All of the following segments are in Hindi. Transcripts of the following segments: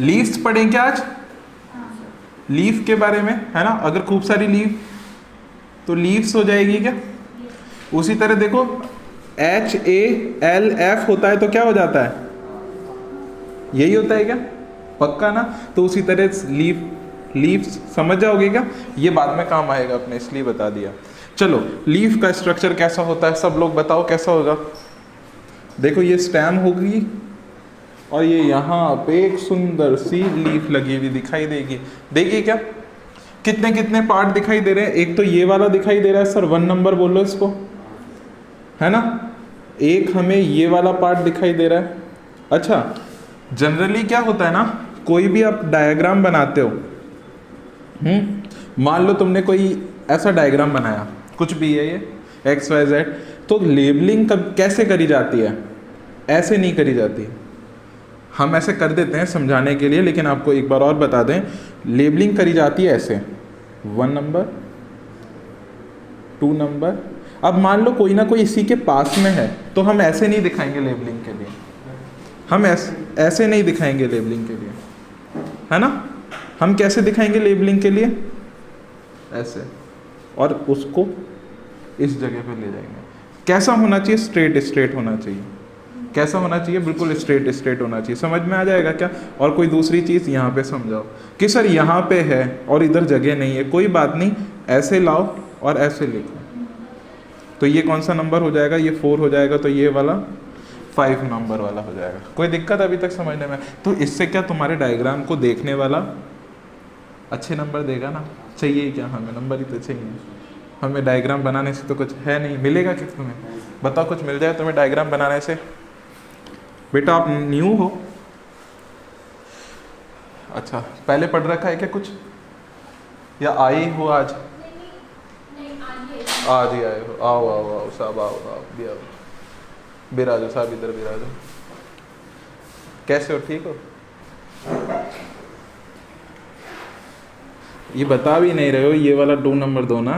लीव्स पढ़ें क्या आज? लीफ के बारे में है ना, अगर खूब सारी लीफ तो लीव्स हो जाएगी क्या? उसी तरह देखो HALF होता है तो क्या हो जाता है? यही होता है क्या? पक्का ना? तो उसी तरह लीव्स समझ जाओगे क्या? ये बाद में काम आएगा अपने, इसलिए बता दिया। चलो लीफ का स्ट्रक्चर कैसा होता है सब लोग बताओ कैसा होगा। देखो ये स्टेम होगी और ये यहाँ पे एक सुंदर सी लीफ लगी हुई दिखाई देगी। देखिए क्या कितने कितने पार्ट दिखाई दे रहे हैं। एक तो ये वाला दिखाई दे रहा है सर, 1 नंबर बोलो इसको, है ना। एक हमें ये वाला पार्ट दिखाई दे रहा है। अच्छा जनरली क्या होता है ना, कोई भी आप डायग्राम बनाते हो, मान लो तुमने कोई ऐसा डायग्राम बनाया, कुछ भी है ये XYZ, तो लेबलिंग कब कैसे करी जाती है? ऐसे नहीं करी जाती। हम ऐसे कर देते हैं समझाने के लिए, लेकिन आपको एक बार और बता दें, लेबलिंग करी जाती है ऐसे 1 नंबर 2 नंबर। अब मान लो कोई ना कोई इसी के पास में है तो हम ऐसे नहीं दिखाएंगे लेबलिंग के लिए, हम ऐसे नहीं दिखाएंगे लेबलिंग के लिए, है ना। हम कैसे दिखाएंगे लेबलिंग के लिए? ऐसे, और उसको इस जगह पे ले जाएंगे। कैसा होना चाहिए? स्ट्रेट स्ट्रेट होना चाहिए। कैसा होना चाहिए? बिल्कुल स्ट्रेट स्ट्रेट होना चाहिए। समझ में आ जाएगा क्या? और कोई दूसरी चीज़ यहाँ पे समझाओ कि सर यहाँ पे है और इधर जगह नहीं है, कोई बात नहीं, ऐसे लाओ और ऐसे लिखो, तो ये कौन सा नंबर हो जाएगा? ये 4 हो जाएगा, तो ये वाला 5 नंबर वाला हो जाएगा। कोई दिक्कत अभी तक समझने में? तो इससे क्या तुम्हारे डायग्राम को देखने वाला अच्छे नंबर देगा ना। चाहिए क्या हमें? नंबर ही तो चाहिए हमें। डायग्राम बनाने से तो कुछ है नहीं, मिलेगा क्या तुम्हें? बताओ कुछ मिल जाए तुम्हें डायग्राम बनाने से? बेटा आप न्यू हो? अच्छा पहले पढ़ रखा है क्या कुछ, या आए हो आज? आज ही आए हो? आओ आओ आओ साहब, आओ आओ भी आओ, बिराजो साहब, इधर बिराजो। कैसे हो? ठीक हो? ये बता भी नहीं रहे हो, ये वाला 2 नंबर दो ना।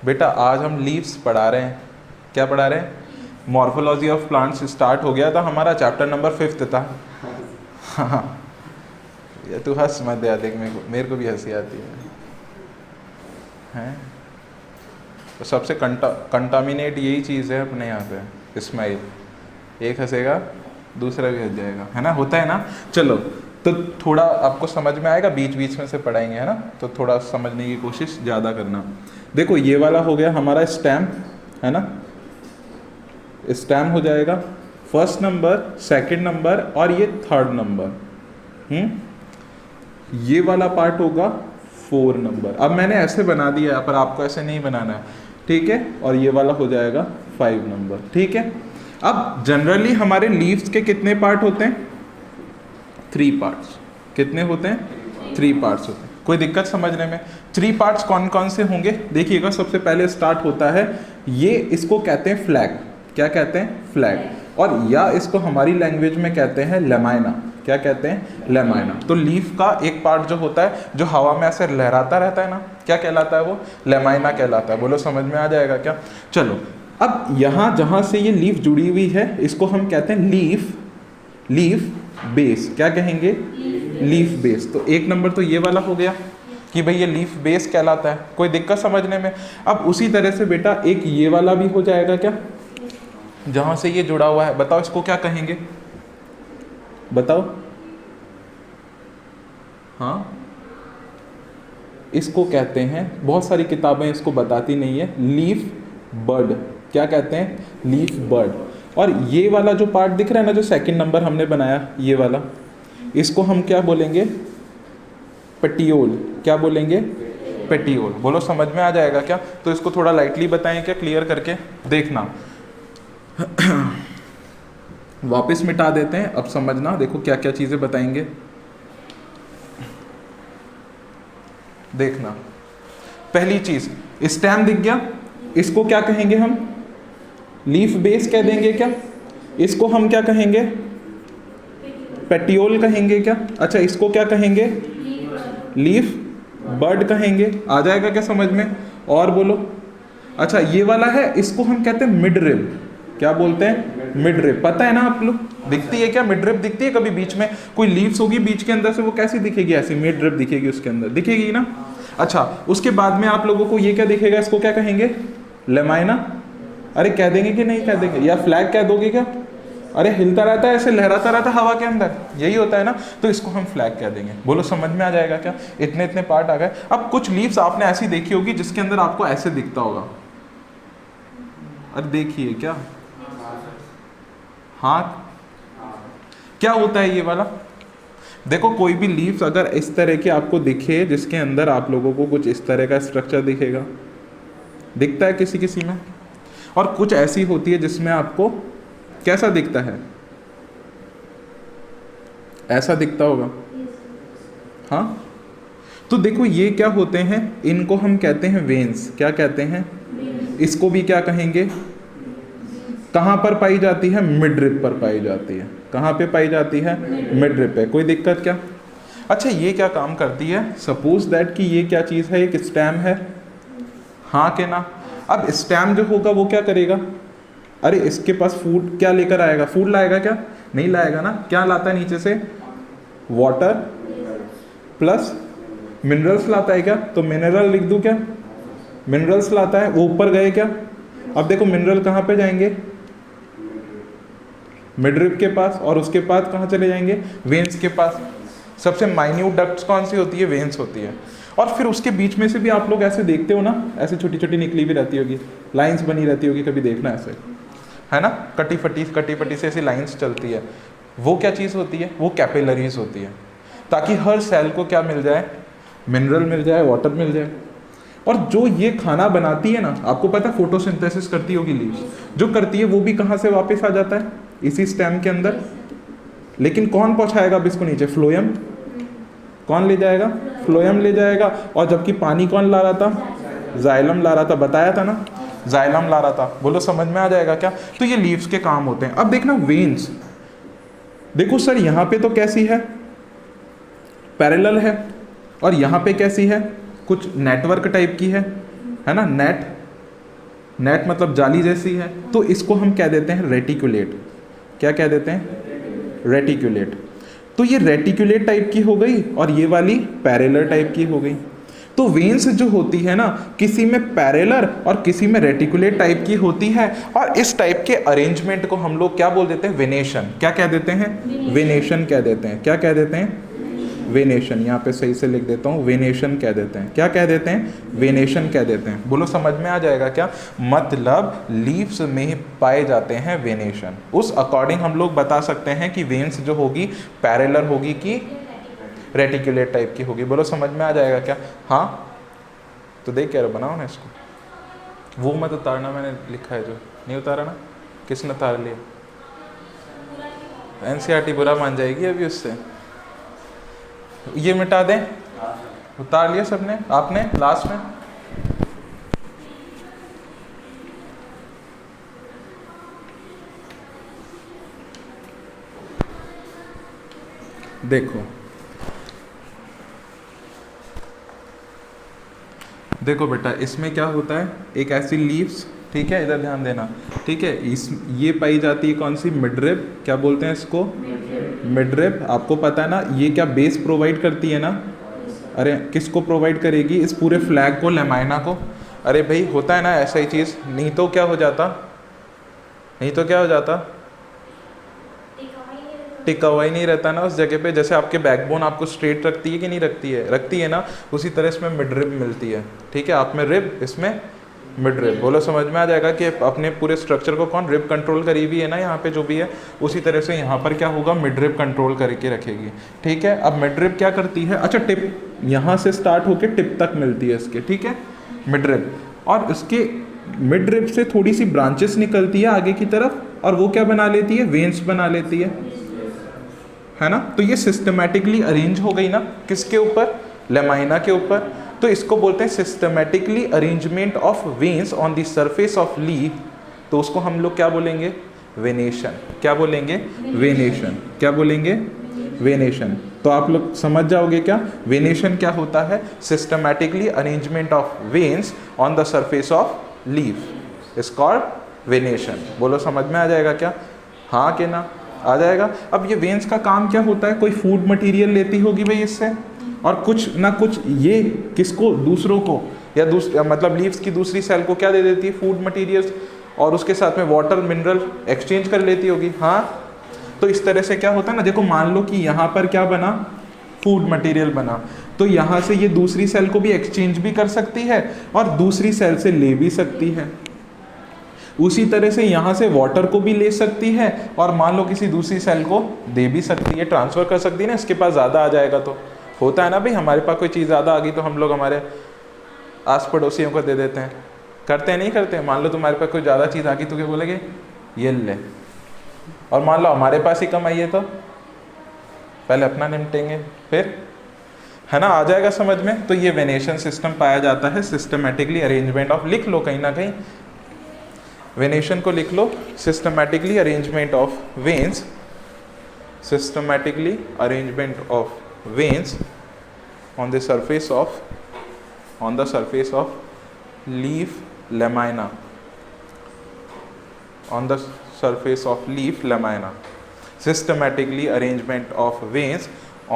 बेटा आज हम लीव्स पढ़ा रहे हैं। क्या पढ़ा रहे हैं? मॉर्फोलॉजी ऑफ प्लांट्स स्टार्ट हो गया था हमारा, चैप्टर नंबर 5 था। हाँ ये तू हंस मत दे, देख मेरे को भी हंसी आती है। तो सबसे कंटामिनेट यही चीज़ है अपने यहाँ पे, स्माइल। एक हंसेगा दूसरा भी हंस जाएगा, है ना, होता है ना। चलो तो थोड़ा आपको समझ में आएगा, बीच बीच में से पढ़ाएंगे, है ना, तो थोड़ा समझने की कोशिश ज़्यादा करना। देखो ये वाला हो गया हमारा स्टेम, है ना, स्टेम हो जाएगा 1st नंबर, 2nd नंबर और ये 3rd नंबर। ये वाला पार्ट होगा 4 नंबर। अब मैंने ऐसे बना दिया है, पर आपको ऐसे नहीं बनाना है, ठीक है। और ये वाला हो जाएगा 5 नंबर, ठीक है। अब जनरली हमारे लीव्स के कितने पार्ट होते हैं? 3 पार्ट्स। कितने होते हैं? 3 पार्ट्स होते हैं। कोई दिक्कत समझने में? 3 पार्ट्स कौन कौन से होंगे? देखिएगा, सबसे पहले स्टार्ट होता है ये, इसको कहते हैं फ्लैग। क्या कहते हैं? फ्लैग। और या इसको हमारी लैंग्वेज में कहते हैं लेमाइना। क्या कहते हैं? लेमाइना। तो लीफ का एक पार्ट जो होता है, जो हवा में ऐसे लहराता रहता है ना, क्या कहलाता है वो? लेमाइना कहलाता है। बोलो समझ में आ जाएगा क्या? चलो अब यहाँ जहाँ से ये लीफ जुड़ी हुई है, इसको हम कहते हैं लीफ बेस। क्या कहेंगे? Leaf base. तो 1 नंबर तो ये वाला हो गया कि भाई ये लीफ बेस कहलाता है। कोई दिक्कत समझने में? अब उसी तरह से बेटा एक ये वाला भी हो जाएगा क्या, जहाँ से ये जुड़ा हुआ है। बताओ इसको क्या कहेंगे? बताओ। हाँ इसको कहते हैं, बहुत सारी किताबें इसको बताती नहीं है, लीफ बर्ड। क्या कहते हैं? Leaf bird. और ये वाला जो पार्ट दिख रहा है ना, जो 2nd नंबर हमने बनाया, ये वाला, इसको हम क्या बोलेंगे? पेटियोल। क्या बोलेंगे? पेटियोल। बोलो समझ में आ जाएगा क्या? तो इसको थोड़ा लाइटली बताएं क्या, क्लियर करके देखना। वापस मिटा देते हैं, अब समझना। देखो क्या क्या चीजें बताएंगे, देखना। पहली चीज स्टेम दिख गया, इसको क्या कहेंगे हम? लीफ बेस कह देंगे क्या? इसको हम क्या कहेंगे? पेटियोल कहेंगे क्या? अच्छा इसको क्या कहेंगे? लीफ बर्ड कहेंगे। आ जाएगा क्या समझ में? और बोलो। अच्छा ये वाला है, इसको हम कहते हैं मिड रिब। क्या बोलते हैं? Mid rib. पता है ना आप लोग, दिखती है क्या मिड रिब? दिखती है कभी? बीच में कोई लीव्स होगी बीच के अंदर से, वो कैसी दिखेगी? ऐसी मिड रिब दिखेगी, उसके अंदर दिखेगी ना। अच्छा, उसके बाद में आप लोगों को ये क्या दिखेगा? इसको क्या कहेंगे? लेमाइना। अरे कह देंगे कि नहीं कह देंगे? या फ्लैग कह दोगे क्या? अरे हिलता रहता है, ऐसे लहराता रहता है हवा के अंदर, यही होता है ना, तो इसको हम फ्लैग कह देंगे। बोलो समझ में आ जाएगा क्या? इतने इतने पार्ट आ गए। अब कुछ लीव्स आपने ऐसी देखी होगी जिसके अंदर आपको ऐसे दिखता होगा। अरे देखिए क्या, हाँ क्या होता है ये वाला? देखो कोई भी लीव्स अगर इस तरह के आपको दिखे, जिसके अंदर आप लोगों को कुछ इस तरह का स्ट्रक्चर दिखेगा, दिखता है किसी किसी में, और कुछ ऐसी होती है जिसमें आपको कैसा दिखता है? ऐसा दिखता होगा। हाँ, तो देखो ये क्या होते हैं, इनको हम कहते हैं वेन्स। क्या कहते हैं? इसको भी क्या कहेंगे? कहाँ पर पाई जाती है? मिड रिब पर पाई जाती है। कहाँ पे पाई जाती है? मिड रिब पे। कोई दिक्कत क्या? अच्छा, ये क्या काम करती है? सपोज दैट कि ये क्या चीज़ है? एक स्टेम है, हाँ के ना? अब स्टेम जो होगा वो क्या करेगा? अरे इसके पास फूड क्या लेकर आएगा? फूड लाएगा क्या? नहीं लाएगा ना। क्या लाता है नीचे से? वाटर प्लस मिनरल्स लाता है क्या? तो मिनरल लिख दूं क्या? मिनरल्स लाता है। वो ऊपर गए क्या? अब देखो मिनरल कहाँ पे जाएंगे? मिडरिब के पास, और उसके बाद कहाँ चले जाएंगे? वेन्स के पास। सबसे माइन्यूट डक्ट्स कौन सी होती है? वेन्स होती है। और फिर उसके बीच में से भी आप लोग ऐसे देखते हो ना, ऐसे छोटी छोटी निकली भी रहती होगी, लाइंस बनी रहती होगी, कभी देखना ऐसे, है ना, कटी फटी से ऐसी लाइंस चलती है। वो क्या चीज़ होती है? वो कैपिलरीज होती है, ताकि हर सेल को क्या मिल जाए? मिनरल मिल जाए, वाटर मिल जाए। और जो ये खाना बनाती है ना, आपको पता है फोटोसिंथेसिस करती होगी लीव्स, जो करती है वो भी कहाँ से वापस आ जाता है? इसी स्टेम के अंदर। लेकिन कौन पहुँचाएगा अब इसको नीचे? फ्लोएम। कौन ले जाएगा? फ्लोएम ले जाएगा। और जबकि पानी कौन ला रहा था? जाइलम ला रहा था। बताया था ना, जाइलम ला रहा था। बोलो समझ में आ जाएगा क्या? तो ये लीव्स के काम होते हैं। अब देखना वेन्स, देखो सर यहाँ पे तो कैसी है? पैरेलल है। और यहाँ पे कैसी है? कुछ नेटवर्क टाइप की है ना? नेट मतलब जाली जैसी है। तो इसको हम कह देते हैं रेटिकुलेट। क्या कह देते हैं? रेटिकुलेट। तो ये रेटिकुलेट टाइप की हो गई, और ये वाली पैरेलल टाइप की हो गई। तो वेन्स जो होती है ना, किसी में पैरेलल और किसी में रेटिकुलेट टाइप की होती है। और इस टाइप के अरेंजमेंट को हम लोग क्या बोल देते हैं? वेनेशन। क्या कह देते हैं? वेनेशन कह देते हैं। क्या कह देते हैं? वेनेशन। यहाँ पे सही से लिख देता हूँ, वेनेशन कह देते हैं। क्या कह देते हैं? वेनेशन कह देते हैं। बोलो समझ में आ जाएगा क्या? मतलब लीव्स में पाए जाते हैं वेनेशन। उस अकॉर्डिंग हम लोग बता सकते हैं कि वेन्स जो होगी पैरेलल होगी कि रेटिकुलेट टाइप की होगी। बोलो समझ में आ जाएगा क्या? हाँ, तो देख क्या बनाओ ना इसको। वो मत उतारना, मैंने लिखा है जो नहीं उतारा ना। किसने उतार लिया? एनसीईआरटी बुरा मान जाएगी अभी उससे। ये मिटा दें। उतार लिया सबने? आपने लास्ट में? देखो देखो बेटा, इसमें क्या होता है? एक ऐसी लीव्स, ठीक है, इधर ध्यान देना, ठीक है। इस ये पाई जाती है कौन सी? मिडरिब। क्या बोलते हैं इसको? मिडरिब। आपको पता है ना, ये क्या बेस प्रोवाइड करती है ना? अरे किसको प्रोवाइड करेगी? इस पूरे फ्लैग को, लेमाइना को। अरे भाई होता है ना ऐसा ही चीज़, नहीं तो क्या हो जाता? नहीं तो क्या हो जाता? टिका हुआ ही नहीं रहता ना उस जगह पे। जैसे आपके बैकबोन आपको स्ट्रेट रखती है कि नहीं रखती है? रखती है ना। उसी तरह इसमें मिड रिब मिलती है, ठीक है। आप में रिब, इसमें मिड रिब। बोलो समझ में आ जाएगा कि अपने पूरे स्ट्रक्चर को कौन रिब कंट्रोल करी हुई है ना, यहाँ पे जो भी है। उसी तरह से यहाँ पर क्या होगा? मिड रिब कंट्रोल करके रखेगी, ठीक है। अब मिड रिब क्या करती है? अच्छा, टिप यहाँ से स्टार्ट होकर टिप तक मिलती है इसके, ठीक है, मिड रिब। और उसके मिड रिब से थोड़ी सी ब्रांचेस निकलती है आगे की तरफ, और वो क्या बना लेती है? वेन्स बना लेती है ना। तो ये सिस्टमैटिकली अरेंज हो गई ना, किसके ऊपर? लेमाइना के ऊपर। तो इसको बोलते हैं systematically arrangement of veins on the surface of leaf. तो उसको हम लोग क्या बोलेंगे? वेनेशन। क्या बोलेंगे? वेनेशन। क्या बोलेंगे? वेनेशन। तो आप लोग समझ जाओगे क्या वेनेशन क्या होता है? Systematically arrangement of veins on the surface of leaf is called venation. बोलो समझ में आ जाएगा क्या? हाँ कि ना? आ जाएगा। अब ये वेन्स का काम क्या होता है? कोई फूड मटेरियल लेती होगी भाई इससे, और कुछ ना कुछ ये किसको, दूसरों को, या मतलब लीव्स की दूसरी सेल को क्या दे देती है? फूड मटेरियल्स, और उसके साथ में वाटर मिनरल एक्सचेंज कर लेती होगी। हाँ, तो इस तरह से क्या होता है ना, देखो मान लो कि यहाँ पर क्या बना, फूड मटेरियल बना, तो यहाँ से ये दूसरी सेल को भी एक्सचेंज भी कर सकती है और दूसरी सेल से ले भी सकती है। उसी तरह से यहाँ से वाटर को भी ले सकती है और मान लो किसी दूसरी सेल को दे भी सकती है, ट्रांसफ़र कर सकती है ना। इसके पास ज़्यादा आ जाएगा तो होता है ना भाई, हमारे पास कोई चीज़ ज़्यादा आ गई तो हम लोग हमारे आस पड़ोसियों को दे देते हैं, करते हैं नहीं करते? मान लो तुम्हारे पास कोई ज़्यादा चीज़ आ गई तो क्या बोलेगे? ये ले। और मान लो हमारे पास ही कम आई है तो पहले अपना निपटेंगे फिर, है ना? आ जाएगा समझ में? तो ये वेनेशन सिस्टम पाया जाता है सिस्टमेटिकली अरेंजमेंट ऑफ, लिख लो कहीं ना कहीं, वेनेशन को लिख लो, systematically arrangement of veins, systematically arrangement of veins on the surface of leaf lamina, on the surface of leaf lamina, systematically arrangement of veins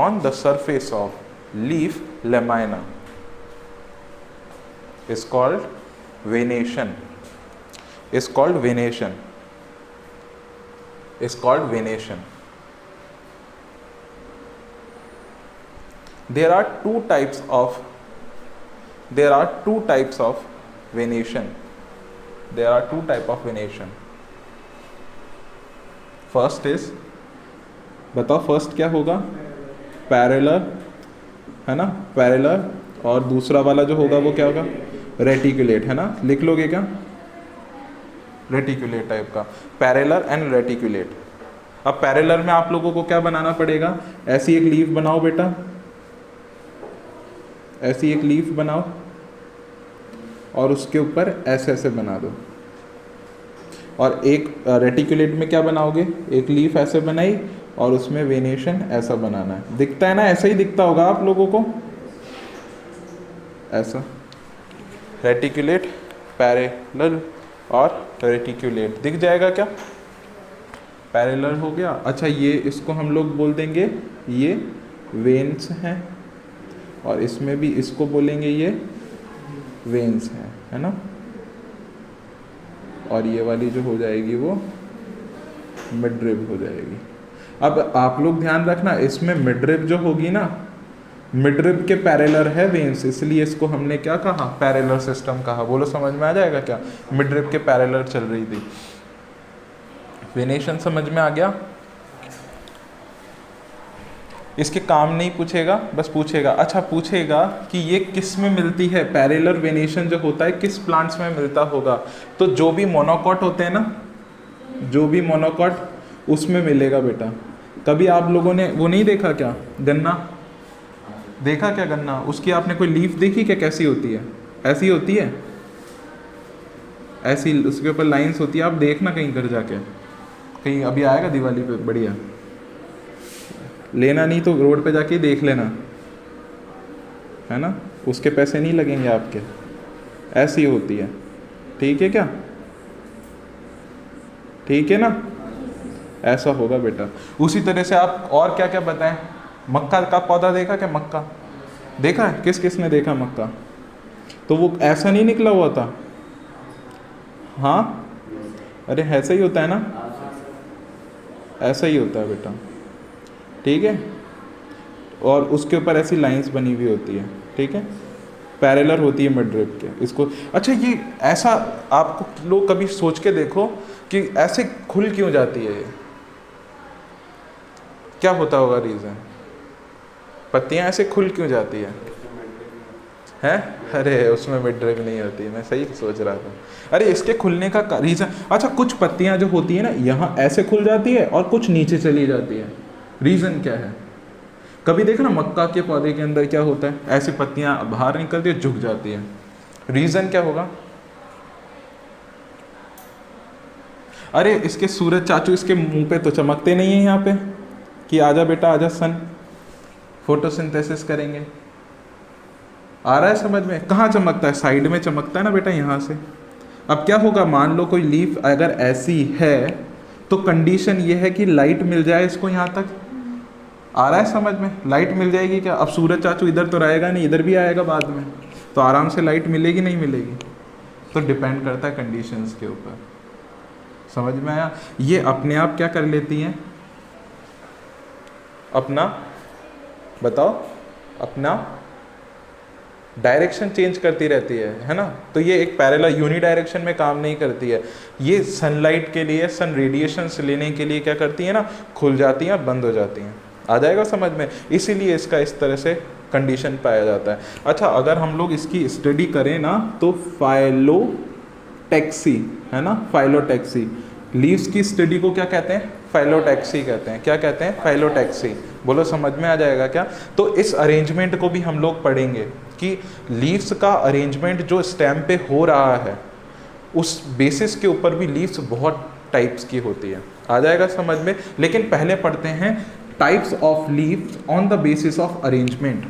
on the surface of leaf lamina is called venation, is called venation, is called venation. There are two types of venation. There are two type of venation. First is, बताओ फर्स्ट क्या होगा? पैरेलल, है ना? पैरेलल। और दूसरा वाला जो होगा वो क्या होगा? रेटिकुलेट, है ना? लिख लोगे क्या? रेटिकुलेट टाइप का, पैरेलल एंड रेटिकुलेट। अब पैरेलल में आप लोगों को क्या बनाना पड़ेगा? ऐसी एक लीफ बनाओ बेटा, ऐसी एक लीफ बनाओ और उसके ऊपर ऐसे ऐसे बना दो। और एक रेटिकुलेट में क्या बनाओगे? एक लीफ ऐसे बनाई और उसमें वेनेशन ऐसा बनाना है। दिखता है ना? ऐसा ही दिखता होगा आप लोगों को, ऐसा। रेटिकुलेट, पैरेलल और रेटिकुलेट दिख जाएगा क्या? पैरेलल हो गया। अच्छा, ये इसको हम लोग बोल देंगे ये वेन्स हैं, और इसमें भी इसको बोलेंगे ये वेन्स है ना? और ये वाली जो हो जाएगी वो मिडरिब हो जाएगी। अब आप लोग ध्यान रखना, इसमें मिडरिब जो होगी ना, मिडरिब के पैरेलल है वेन्स, इसलिए इसको हमने क्या कहा? पैरेलल सिस्टम कहा। बोलो समझ में आ जाएगा क्या? मिडरिब के पैरेलल चल रही थी। वेनेशन समझ में आ गया? इसके काम नहीं पूछेगा, बस पूछेगा, अच्छा पूछेगा कि ये किस में मिलती है? पैरेलल वेनेशन जो होता है किस प्लांट्स में मिलता होगा? तो जो भी मोनोकॉट होते हैं ना, जो भी मोनोकॉट उसमें मिलेगा बेटा। कभी आप लोगों ने वो नहीं देखा क्या? गन्ना देखा क्या? गन्ना, उसकी आपने कोई लीफ देखी क्या? कैसी होती है? ऐसी होती है, ऐसी उसके ऊपर लाइंस होती है। आप देखना कहीं घर जाके, कहीं अभी आएगा दिवाली पे, बढ़िया। लेना नहीं तो रोड पे जाके देख लेना, है ना? उसके पैसे नहीं लगेंगे आपके। ऐसी होती है, ठीक है क्या? ठीक है ना? ऐसा होगा बेटा। उसी तरह से आप और क्या क्या बताएं? मक्का का पौधा देखा क्या? मक्का देखा है? किस किस ने देखा मक्का? तो वो ऐसा नहीं निकला हुआ था। हाँ, अरे ऐसा ही होता है ना, ऐसा ही होता है बेटा, ठीक है? और उसके ऊपर ऐसी लाइंस बनी हुई होती है, ठीक है? पैरेलल होती है मिडरिब के। इसको, अच्छा ये ऐसा आपको लोग कभी सोच के देखो कि ऐसे खुल क्यों जाती है ये? क्या होता होगा रीज़न? पत्तियां ऐसे खुल क्यों जाती है? हैं? अरे उसमें मिडरिब नहीं होती, मैं सही सोच रहा था। अरे इसके खुलने का रीज़न, अच्छा कुछ पत्तियां जो होती है ना यहाँ ऐसे खुल जाती है और कुछ नीचे चली जाती है। रीज़न क्या है? कभी देखना मक्का के पौधे के अंदर क्या होता है? ऐसी पत्तियां बाहर निकलती है, झुक जाती है। रीज़न क्या होगा? अरे इसके सूरज चाचू इसके मुंह पे तो चमकते नहीं है यहाँ पे कि आजा बेटा आजा सन, फोटोसिंथेसिस करेंगे। आ रहा है समझ में? कहाँ चमकता है? साइड में चमकता है ना बेटा, यहाँ से। अब क्या होगा, मान लो कोई लीफ अगर ऐसी है तो कंडीशन ये है कि लाइट मिल जाए इसको यहाँ तक। आ रहा है समझ में? लाइट मिल जाएगी क्या? अब सूरज चाचू इधर तो रहेगा नहीं, इधर भी आएगा बाद में, तो आराम से लाइट मिलेगी नहीं मिलेगी? तो डिपेंड करता है कंडीशंस के ऊपर। समझ में आया? ये अपने आप क्या कर लेती हैं, अपना बताओ, अपना डायरेक्शन चेंज करती रहती है ना। तो ये एक पैरेलल यूनि डायरेक्शन में काम नहीं करती है। ये सनलाइट के लिए, सन रेडिएशंस लेने के लिए क्या करती है ना, खुल जाती हैं, बंद हो जाती हैं। आ जाएगा समझ में? इसीलिए इसका इस तरह से कंडीशन पाया जाता है। अच्छा, अगर हम लोग इसकी स्टडी करें ना तो फाइलोटैक्सी है ना, फाइलोटैक्सी, लीव्स की स्टडी को क्या कहते हैं? फाइलोटैक्सी कहते हैं। क्या कहते हैं? फाइलोटैक्सी। बोलो समझ में आ जाएगा क्या? तो इस अरेंजमेंट को भी हम लोग पढ़ेंगे कि लीव्स का अरेंजमेंट जो स्टेम पे हो रहा है उस बेसिस के ऊपर भी लीव्स बहुत टाइप्स की होती है। आ जाएगा समझ में? लेकिन पहले पढ़ते हैं types of leaves on the basis of arrangement.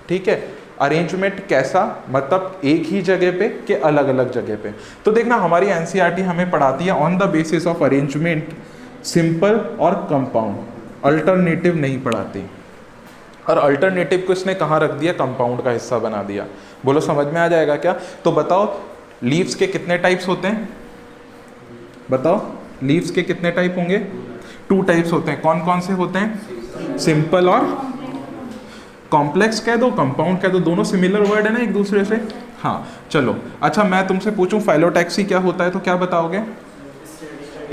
ठीक है, अरेंजमेंट कैसा, मतलब एक ही जगह पे कि अलग अलग जगह पे। तो देखना हमारी एनसीईआरटी हमें पढ़ाती है on the basis of arrangement, simple और कंपाउंड, अल्टरनेटिव नहीं पढ़ाती। और अल्टरनेटिव को इसने कहाँ रख दिया? कंपाउंड का हिस्सा बना दिया। बोलो समझ में आ जाएगा क्या? तो बताओ लीव्स के कितने टाइप्स होते हैं? बताओ लीव्स के कितने टाइप होंगे? 2 टाइप्स होते हैं। कौन कौन से होते हैं? सिंपल और कॉम्प्लेक्स कह दो, कंपाउंड कह दो, दोनों सिमिलर वर्ड है ना एक दूसरे से। हाँ चलो, अच्छा मैं तुमसे पूछूं फाइलोटैक्सी क्या होता है तो क्या बताओगे?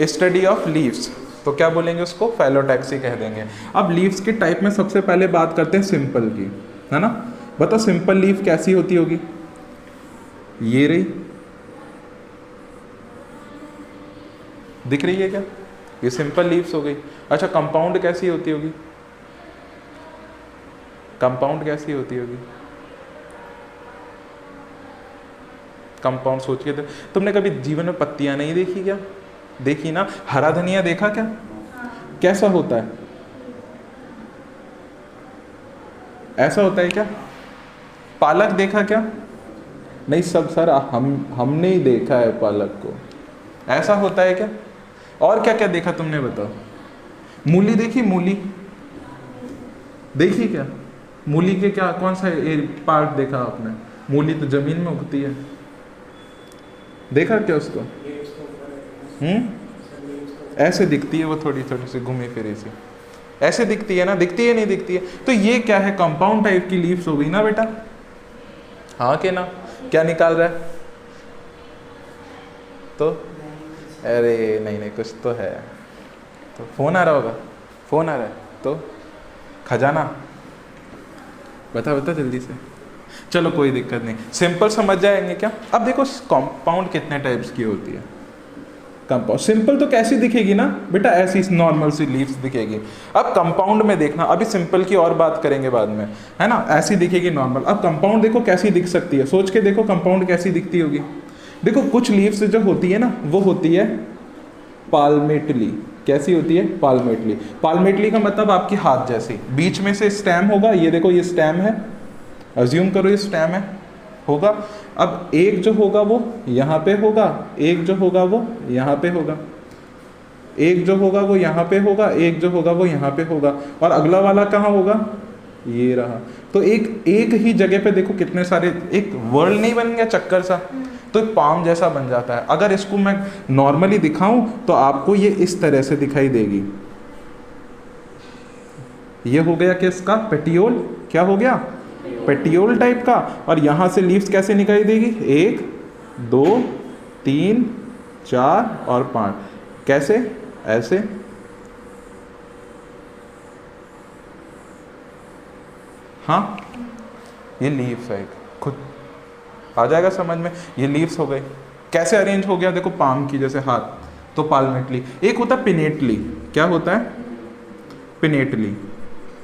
Study of leaves. तो क्या बोलेंगे उसको? फाइलोटैक्सी कह देंगे। अब लीव्स के टाइप में सबसे पहले बात करते हैं सिंपल की, है ना। बताओ सिंपल लीफ कैसी होती होगी? ये रही, दिख रही है क्या? ये सिंपल लीव्स हो गई। अच्छा कंपाउंड कैसी होती होगी? कंपाउंड कैसी होती होगी? कंपाउंड सोच के तुमने कभी जीवन में पत्तियां नहीं देखी क्या? देखी ना। हरा धनिया देखा क्या? कैसा होता है? ऐसा होता है क्या? पालक देखा क्या? नहीं सब सर, हमने ही देखा है पालक को। ऐसा होता है क्या? और क्या क्या देखा तुमने बताओ? मूली देखी? मूली देखी क्या? मूली के क्या कौन सा पार्ट देखा आपने? मूली तो जमीन में उगती है, देखा क्या उसको? ऐसे दिखती है वो, थोड़ी थोड़ी सी घूमी फिरी सी ऐसे दिखती है ना, दिखती है नहीं दिखती है। तो ये क्या है? कंपाउंड टाइप की लीव्स हो गई ना बेटा। हाँ के ना? क्या निकाल रहा है? तो अरे नहीं कुछ तो है। तो फोन आ रहा होगा, फोन आ रहा है तो खजाना बता जल्दी से। चलो कोई दिक्कत नहीं, सिंपल समझ जाएंगे क्या? अब देखो कंपाउंड कितने टाइप्स की होती है। कंपाउंड सिंपल तो कैसी दिखेगी ना बेटा, ऐसी नॉर्मल सी लीव्स दिखेगी। अब कंपाउंड में देखना, अभी सिंपल की और बात करेंगे बाद में, है ना। ऐसी दिखेगी नॉर्मल। अब कंपाउंड देखो कैसी दिख सकती है, सोच के देखो कंपाउंड कैसी दिखती होगी। देखो कुछ लीव्स जो होती है ना वो होती है पाल्मेटली। कैसी होती है? पाल्मेटली। पाल्मेटली का मतलब आपकी हाथ जैसी, बीच में से स्टेम होगा। ये देखो ये स्टेम है, अज्यूम करो ये स्टेम है, होगा। अब एक जो होगा वो यहाँ पे होगा, एक जो होगा वो यहाँ पे होगा, एक जो होगा वो यहाँ पे होगा, एक जो होगा वो यहाँ पे होगा, और अगला वाला कहाँ होगा? ये रहा। तो एक ही जगह पे देखो कितने सारे, एक वर्ल्ड नहीं बन गया चक्कर सा, तो एक पाम जैसा बन जाता है। अगर इसको मैं नॉर्मली दिखाऊं तो आपको ये इस तरह से दिखाई देगी। ये हो गया किसका? पेटियोल। क्या हो गया? पेटियोल टाइप का। और यहां से लीव्स कैसे निकाली देगी? 1 2 3 4 और 5। कैसे? ऐसे। हाँ ये लीव्स है, खुद आ जाएगा समझ में। ये लीव्स हो गए। कैसे अरेंज हो गया? देखो पाम की जैसे हाथ, तो पाल्मेटली। एक होता है पिनेटली। क्या होता है? पिनेटली।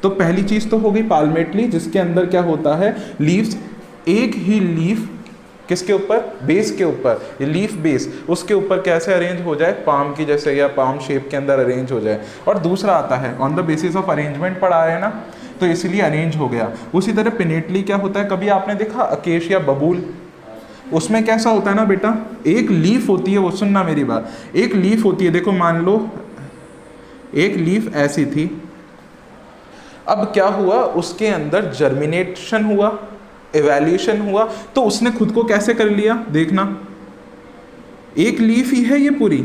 तो पहली चीज तो हो गई पाल्मेटली, जिसके अंदर क्या होता है? लीव्स, एक ही लीफ किसके ऊपर? बेस के ऊपर। ये लीफ बेस, उसके ऊपर कैसे अरेंज हो जाए? पाम की जैसे, या पाम शेप के अंदर अरेंज हो जाए। और दूसरा आता है on the basis of arrangement, पढ़ा है ना, तो इसलिए अरेंज हो गया। उसी तरह पिनेटली क्या होता है? कभी आपने देखा अकेशिया बबूल? उसमें कैसा होता है ना बेटा, एक लीफ होती है, वो सुनना मेरी बात, एक लीफ होती है, देखो मान लो एक लीफ ऐसी थी, अब क्या हुआ, उसके अंदर जर्मिनेशन हुआ, एवेल्यूशन हुआ, तो उसने खुद को कैसे कर लिया, देखना एक लीफ ही है ये पूरी।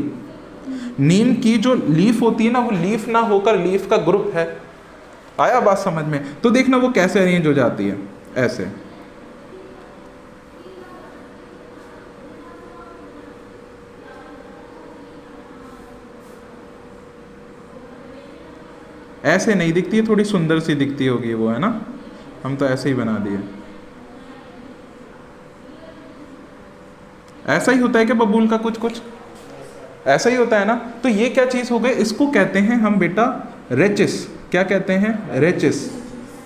नीम की जो लीफ होती है ना, वो लीफ ना होकर लीफ का ग्रुप है। आया बात समझ में? तो देखना वो कैसे अरेंज हो जाती है, ऐसे। ऐसे नहीं दिखती है, थोड़ी सुंदर सी दिखती होगी वो, है ना, हम तो ऐसे ही बना दिए। ऐसा ही होता है क्या बबूल का, कुछ कुछ ऐसा ही होता है ना। तो ये क्या चीज़ हो गई, इसको कहते हैं हम बेटा रेचिस। क्या कहते हैं, रेचिस।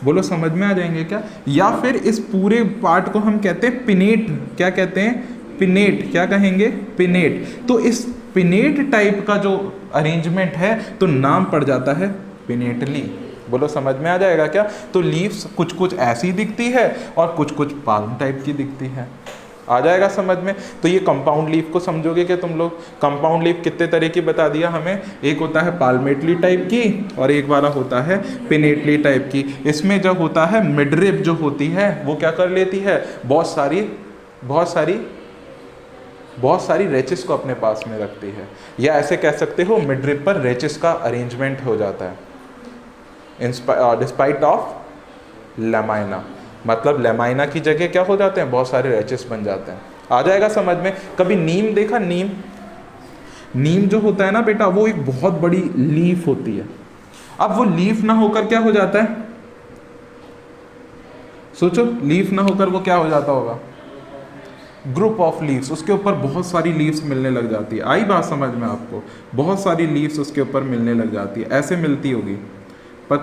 बोलो समझ में आ जाएंगे क्या? या फिर इस पूरे पार्ट को हम कहते हैं पिनेट। क्या कहते हैं, पिनेट। क्या कहेंगे, पिनेट। तो इस पिनेट टाइप का जो अरेंजमेंट है तो नाम पड़ जाता है पिनेटली। बोलो समझ में आ जाएगा क्या? तो लीव्स कुछ कुछ ऐसी दिखती है और कुछ कुछ पाल्म टाइप की दिखती है। आ जाएगा समझ में? तो ये कंपाउंड लीफ को समझोगे क्या तुम लोग? कंपाउंड लीफ कितने तरह की बता दिया हमें, एक होता है पाल्मेटली टाइप की और एक वाला होता है पिनेटली टाइप की। इसमें जो होता है मिडरिब जो होती है वो क्या कर लेती है, बहुत सारी रेचिस को अपने पास में रखती है, या ऐसे कह सकते हो मिडरिब पर रेचिस का अरेंजमेंट हो जाता है डिस्पाइट ऑफ लेमाइना। मतलब लेमाइना की जगह क्या हो जाते हैं, बहुत सारे रेचिस बन जाते हैं। आ जाएगा समझ में? कभी नीम देखा, नीम जो होता है ना बेटा, वो एक बहुत बड़ी लीफ होती है। अब वो लीफ ना होकर क्या हो जाता है, सोचो, लीफ ना होकर वो क्या हो जाता होगा, ग्रुप ऑफ लीव्स। उसके ऊपर बहुत सारी लीव्स मिलने लग जाती है। आई बात समझ में आपको? बहुत सारी लीव्स उसके ऊपर मिलने लग जाती है, ऐसे मिलती होगी, पर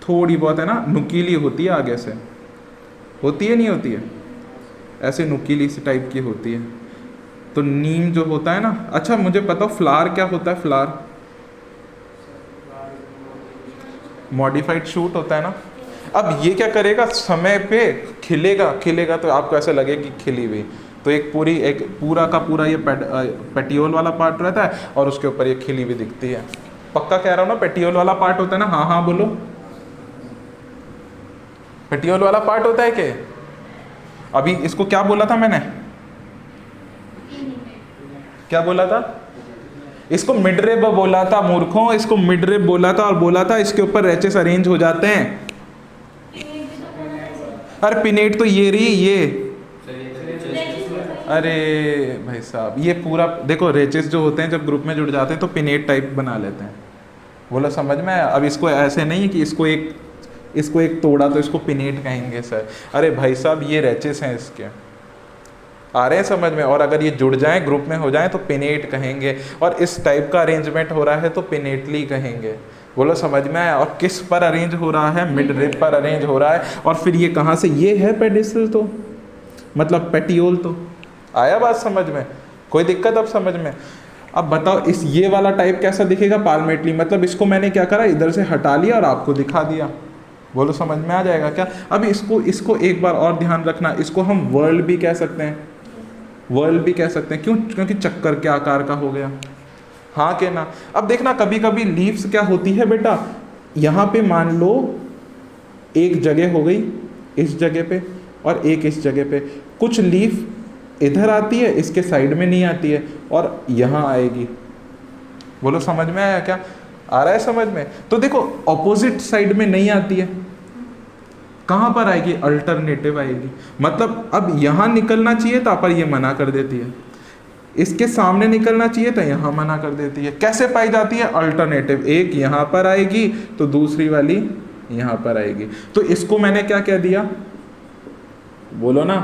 थोड़ी बहुत है ना नुकीली होती है, आगे से होती है, नहीं होती है, ऐसे नुकीली सी टाइप की होती है। तो नीम जो होता है ना, अच्छा मुझे पता, फ्लावर क्या होता है, फ्लावर मॉडिफाइड शूट होता है ना। अब ये क्या करेगा, समय पे खिलेगा तो आपको ऐसा लगे कि खिली हुई। तो एक पूरा का पूरा ये पेटियोल वाला पार्ट रहता है और उसके ऊपर ये खिली हुई दिखती है। पक्का कह रहा हूँ ना, पेटियोल वाला पार्ट होता है ना? हाँ हाँ बोलो, पेटियोल वाला पार्ट होता है क्या? अभी इसको क्या बोला था मैंने, क्या बोला था? इसको मिडरिब बोला था मूर्खों, इसको मिडरिब बोला था और बोला था इसके ऊपर रेचेस अरेंज हो जाते हैं। अरे पिनेट तो ये रही, ये, अरे भाई साहब, ये पूरा देखो, रेचेस जो होते हैं जब ग्रुप में जुड़ जाते हैं तो पिनेट टाइप बना लेते हैं। बोला समझ में? अब इसको ऐसे नहीं है कि इसको एक तोड़ा तो इसको पिनेट कहेंगे सर। अरे भाई साहब, ये रेचेस हैं इसके, आ रहे हैं समझ में? और अगर ये जुड़ जाएं, ग्रुप में हो जाएं तो पिनेट कहेंगे, और इस टाइप का अरेंजमेंट हो रहा है तो पिनेटली कहेंगे। बोलो समझ में आया? और किस पर अरेंज हो रहा है, मिड रिब पर अरेंज हो रहा है। और फिर ये कहाँ से, ये है पेडिसल, तो मतलब पेटियोल। तो आया बात समझ में? कोई दिक्कत अब समझ में? अब बताओ इस ये वाला टाइप कैसा दिखेगा, पाल्मेटली। मतलब इसको मैंने क्या करा, इधर से हटा लिया और आपको दिखा दिया। बोलो समझ में आ जाएगा क्या? अब इसको एक बार और ध्यान रखना, इसको हम वर्ल्ड भी कह सकते हैं, वर्ल्ड भी कह सकते हैं। क्यों? क्योंकि चक्कर के आकार का हो गया। हाँ के ना? अब देखना, कभी कभी लीव्स क्या होती है बेटा, यहाँ पे मान लो एक जगह हो गई इस जगह पे और एक इस जगह पे, कुछ लीफ इधर आती है, इसके साइड में नहीं आती है, और यहाँ आएगी। बोलो समझ में आया क्या? आ रहा है समझ में? तो देखो ऑपोजिट साइड में नहीं आती है, कहाँ पर आएगी, अल्टरनेटिव आएगी। मतलब अब यहाँ निकलना चाहिए था पर ये मना कर देती है, इसके सामने निकलना चाहिए था, यहाँ मना कर देती है। कैसे पाई जाती है, अल्टरनेटिव। एक यहाँ पर आएगी तो दूसरी वाली यहाँ पर आएगी। तो इसको मैंने क्या कह दिया, बोलो ना,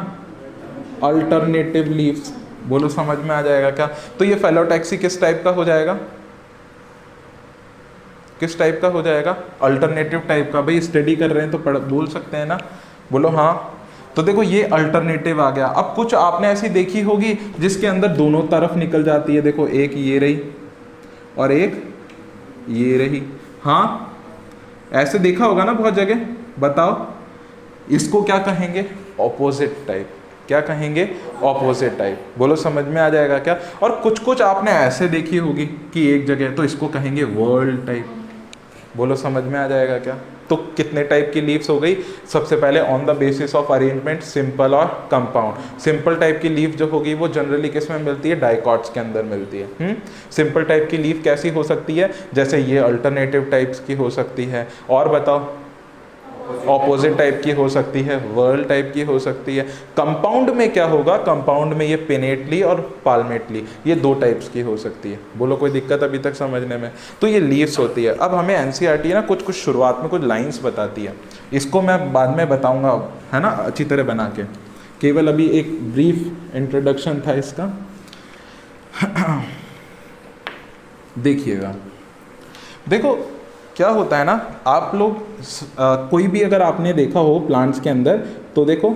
अल्टरनेटिव लीव्स। बोलो समझ में आ जाएगा क्या? तो ये फेलोटैक्सी किस टाइप का हो जाएगा, किस टाइप का हो जाएगा, अल्टरनेटिव टाइप का। भाई स्टडी कर रहे हैं तो बोल सकते हैं ना, बोलो हाँ। तो देखो ये अल्टरनेटिव आ गया। अब कुछ आपने ऐसी देखी होगी जिसके अंदर दोनों तरफ निकल जाती है, देखो एक ये रही और एक ये रही। हाँ ऐसे देखा होगा ना बहुत जगह। बताओ इसको क्या कहेंगे, ऑपोजिट टाइप। क्या कहेंगे, ऑपोजिट टाइप। बोलो समझ में आ जाएगा क्या। और कुछ कुछ आपने ऐसे देखी होगी कि एक जगह, तो इसको कहेंगे वर्ल्ड टाइप। बोलो समझ में आ जाएगा क्या। तो कितने टाइप की लीव्स हो गई, सबसे पहले on the basis of arrangement simple और कंपाउंड। सिंपल टाइप की लीफ जो होगी वो जनरली किस में मिलती है, डाइकॉट्स के अंदर मिलती है। सिंपल टाइप की लीफ कैसी हो सकती है, जैसे ये अल्टरनेटिव टाइप्स की हो सकती है। और बताओ, ऑपोजिट टाइप की हो सकती है, वर्ल्ड टाइप की हो सकती है। कंपाउंड में क्या होगा, कंपाउंड में ये पिनेटली और पाल्मेटली, ये 2 टाइप्स की हो सकती है। बोलो कोई दिक्कत अभी तक समझने में। तो ये लीव्स होती है। अब हमें एनसीईआरटी ना कुछ कुछ शुरुआत में कुछ लाइंस बताती है, इसको मैं बाद में बताऊंगा, है ना, अच्छी तरह बना के। केवल अभी एक ब्रीफ इंट्रोडक्शन था इसका। देखिएगा, देखो क्या होता है ना, आप लोग कोई भी अगर आपने देखा हो प्लांट्स के अंदर, तो देखो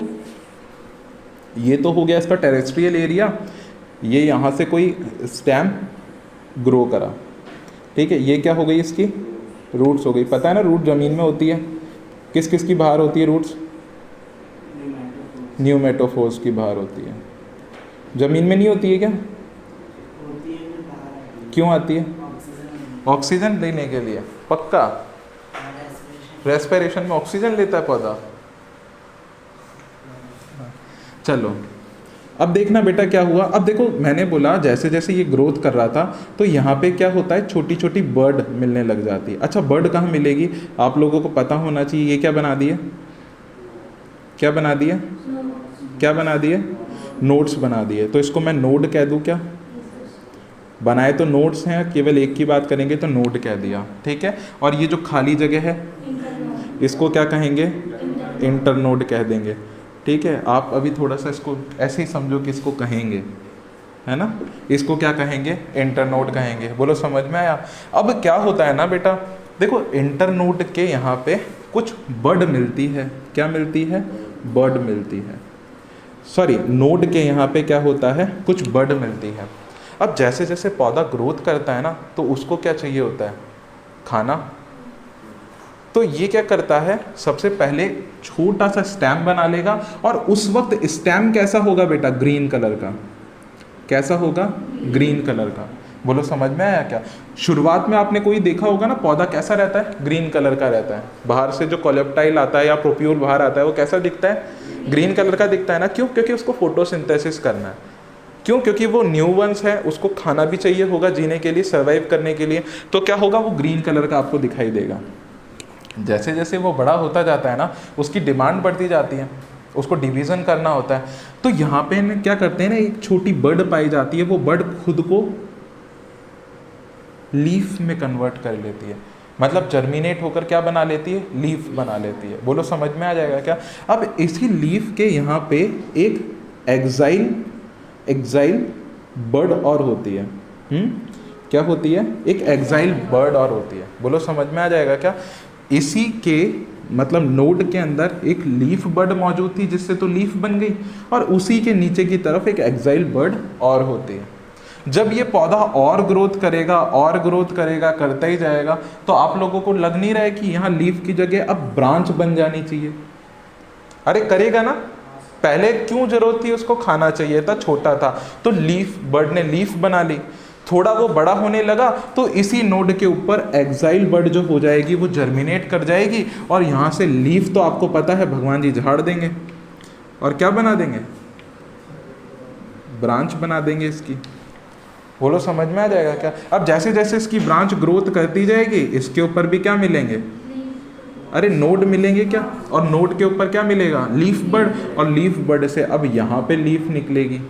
ये तो हो गया इसका टेरेस्ट्रियल एरिया, ये यहाँ से कोई स्टेम ग्रो करा, ठीक है। ये क्या हो गई, इसकी रूट्स हो गई। पता है ना रूट ज़मीन में होती है, किस किस की बाहर होती है रूट्स, न्यूमेटोफोर्स की बाहर होती है। ज़मीन में नहीं होती है क्या, क्यों आती है, ऑक्सीजन लेने के लिए। पक्का, रेस्पिरेशन में ऑक्सीजन लेता है पौधा। चलो अब देखना बेटा क्या हुआ। अब देखो मैंने बोला जैसे जैसे ये ग्रोथ कर रहा था, तो यहाँ पे क्या होता है, छोटी छोटी बर्ड मिलने लग जाती है। अच्छा बर्ड कहाँ मिलेगी, आप लोगों को पता होना चाहिए। ये क्या बना दिए, क्या बना दिए, क्या बना दिए, नोड्स बना दिए। तो इसको मैं नोड कह दूँ क्या, बनाए तो नोड्स हैं, केवल एक की बात करेंगे तो नोड कह दिया, ठीक है। और ये जो खाली जगह है इसको क्या कहेंगे, इंटरनोड कह देंगे, ठीक है। आप अभी थोड़ा सा इसको ऐसे ही समझो कि इसको कहेंगे, है ना, इसको क्या कहेंगे, इंटरनोड कहेंगे। बोलो समझ में आया। अब क्या होता है ना बेटा, देखो इंटरनोड के यहाँ पे कुछ बर्ड मिलती है, क्या मिलती है, बर्ड मिलती है। सॉरी, नोड के यहाँ पे क्या होता है, कुछ बर्ड मिलती है। अब जैसे जैसे पौधा ग्रोथ करता है ना, तो उसको क्या चाहिए होता है, खाना। तो ये क्या करता है, सबसे पहले छोटा सा स्टेम बना लेगा, और उस वक्त स्टेम कैसा होगा बेटा, ग्रीन कलर का। कैसा होगा, ग्रीन कलर का। बोलो समझ में आया क्या। शुरुआत में आपने कोई देखा होगा ना, पौधा कैसा रहता है, ग्रीन कलर का रहता है। बाहर से जो कोलेप्टाइल आता है या प्रोप्यूल बाहर आता है, वो कैसा दिखता है, ग्रीन कलर का दिखता है ना। क्यों, क्योंकि उसको फोटोसिंथेसिस करना है। क्यों, क्योंकि वो न्यू वंस है, उसको खाना भी चाहिए होगा जीने के लिए, सर्वाइव करने के लिए। तो क्या होगा, वो ग्रीन कलर का आपको दिखाई देगा। जैसे जैसे वो बड़ा होता जाता है ना, उसकी डिमांड बढ़ती जाती है, उसको डिवीज़न करना होता है। तो यहाँ पे क्या करते हैं ना, एक छोटी बर्ड पाई जाती है, वो बर्ड खुद को लीफ में कन्वर्ट कर लेती है। मतलब जर्मिनेट होकर क्या बना लेती है, लीफ बना लेती है। बोलो समझ में आ जाएगा क्या। अब इसी लीफ के यहाँ पे एक एक्साइल बर्ड और होती है। क्या होती है, एक एक्साइल बर्ड और होती है। बोलो समझ में आ जाएगा क्या। इसी के मतलब नोड के अंदर एक लीफ बर्ड मौजूद थी, जिससे तो लीफ बन गई, और उसी के नीचे की तरफ एक एक्साइल बर्ड और होती है। जब ये पौधा और ग्रोथ करेगा, और ग्रोथ करेगा, करता ही जाएगा, तो आप लोगों को लग नहीं रहा है कि यहाँ लीफ की जगह अब ब्रांच बन जानी चाहिए। अरे करेगा ना, पहले क्यों जरूरत थी, उसको खाना चाहिए था, छोटा था, तो लीफ बर्ड ने लीफ बना ली। थोड़ा वो बड़ा होने लगा, तो इसी नोड के ऊपर एक्साइल बर्ड जो हो जाएगी, वो जर्मिनेट कर जाएगी, और यहाँ से लीफ तो आपको पता है भगवान जी झाड़ देंगे, और क्या बना देंगे, ब्रांच बना देंगे इसकी। बोलो समझ में आ जाएगा क्या। अब जैसे जैसे इसकी ब्रांच ग्रोथ करती जाएगी, इसके ऊपर भी क्या मिलेंगे, अरे नोड मिलेंगे क्या, और नोड के ऊपर क्या मिलेगा, लीफ बर्ड, और लीफ बर्ड से अब यहाँ पे लीफ निकलेगी।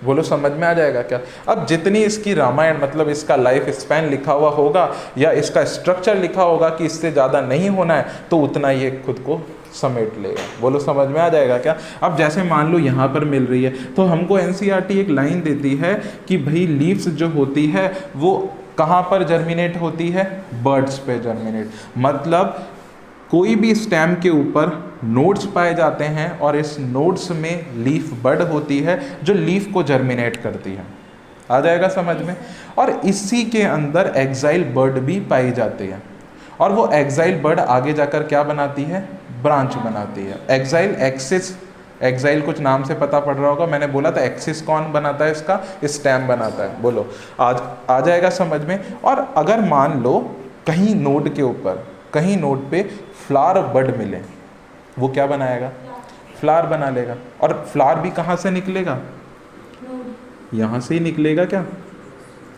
बोलो समझ में आ जाएगा क्या। अब जितनी इसकी रामायण मतलब इसका लाइफ स्पैन लिखा हुआ होगा, या इसका स्ट्रक्चर लिखा होगा कि इससे ज़्यादा नहीं होना है, तो उतना ये खुद को समेट लेगा। बोलो समझ में आ जाएगा क्या। अब जैसे मान लो यहाँ पर मिल रही है, तो हमको एनसीईआरटी एक लाइन देती है कि भाई लीव्स जो होती है वो कहाँ पर जर्मिनेट होती है, बर्ड्स पे जर्मिनेट। मतलब कोई भी स्टेम के ऊपर नोड्स पाए जाते हैं, और इस नोड्स में लीफ बर्ड होती है जो लीफ को जर्मिनेट करती है। आ जाएगा समझ में। और इसी के अंदर एक्साइल बर्ड भी पाई जाती है, और वो एक्साइल बर्ड आगे जाकर क्या बनाती है, ब्रांच बनाती है। एक्साइल एक्सिस एक्साइल कुछ नाम से पता पड़ रहा होगा, मैंने बोला था एक्सिस कौन बनाता है इसका, स्टेम बनाता है। बोलो आज आ जाएगा समझ में। और अगर मान लो कहीं नोड के ऊपर, कहीं नोड पे फ्लावर बड मिले, वो क्या बनाएगा, फ्लावर बना लेगा। और फ्लावर भी कहाँ से निकलेगा, यहाँ से ही निकलेगा क्या,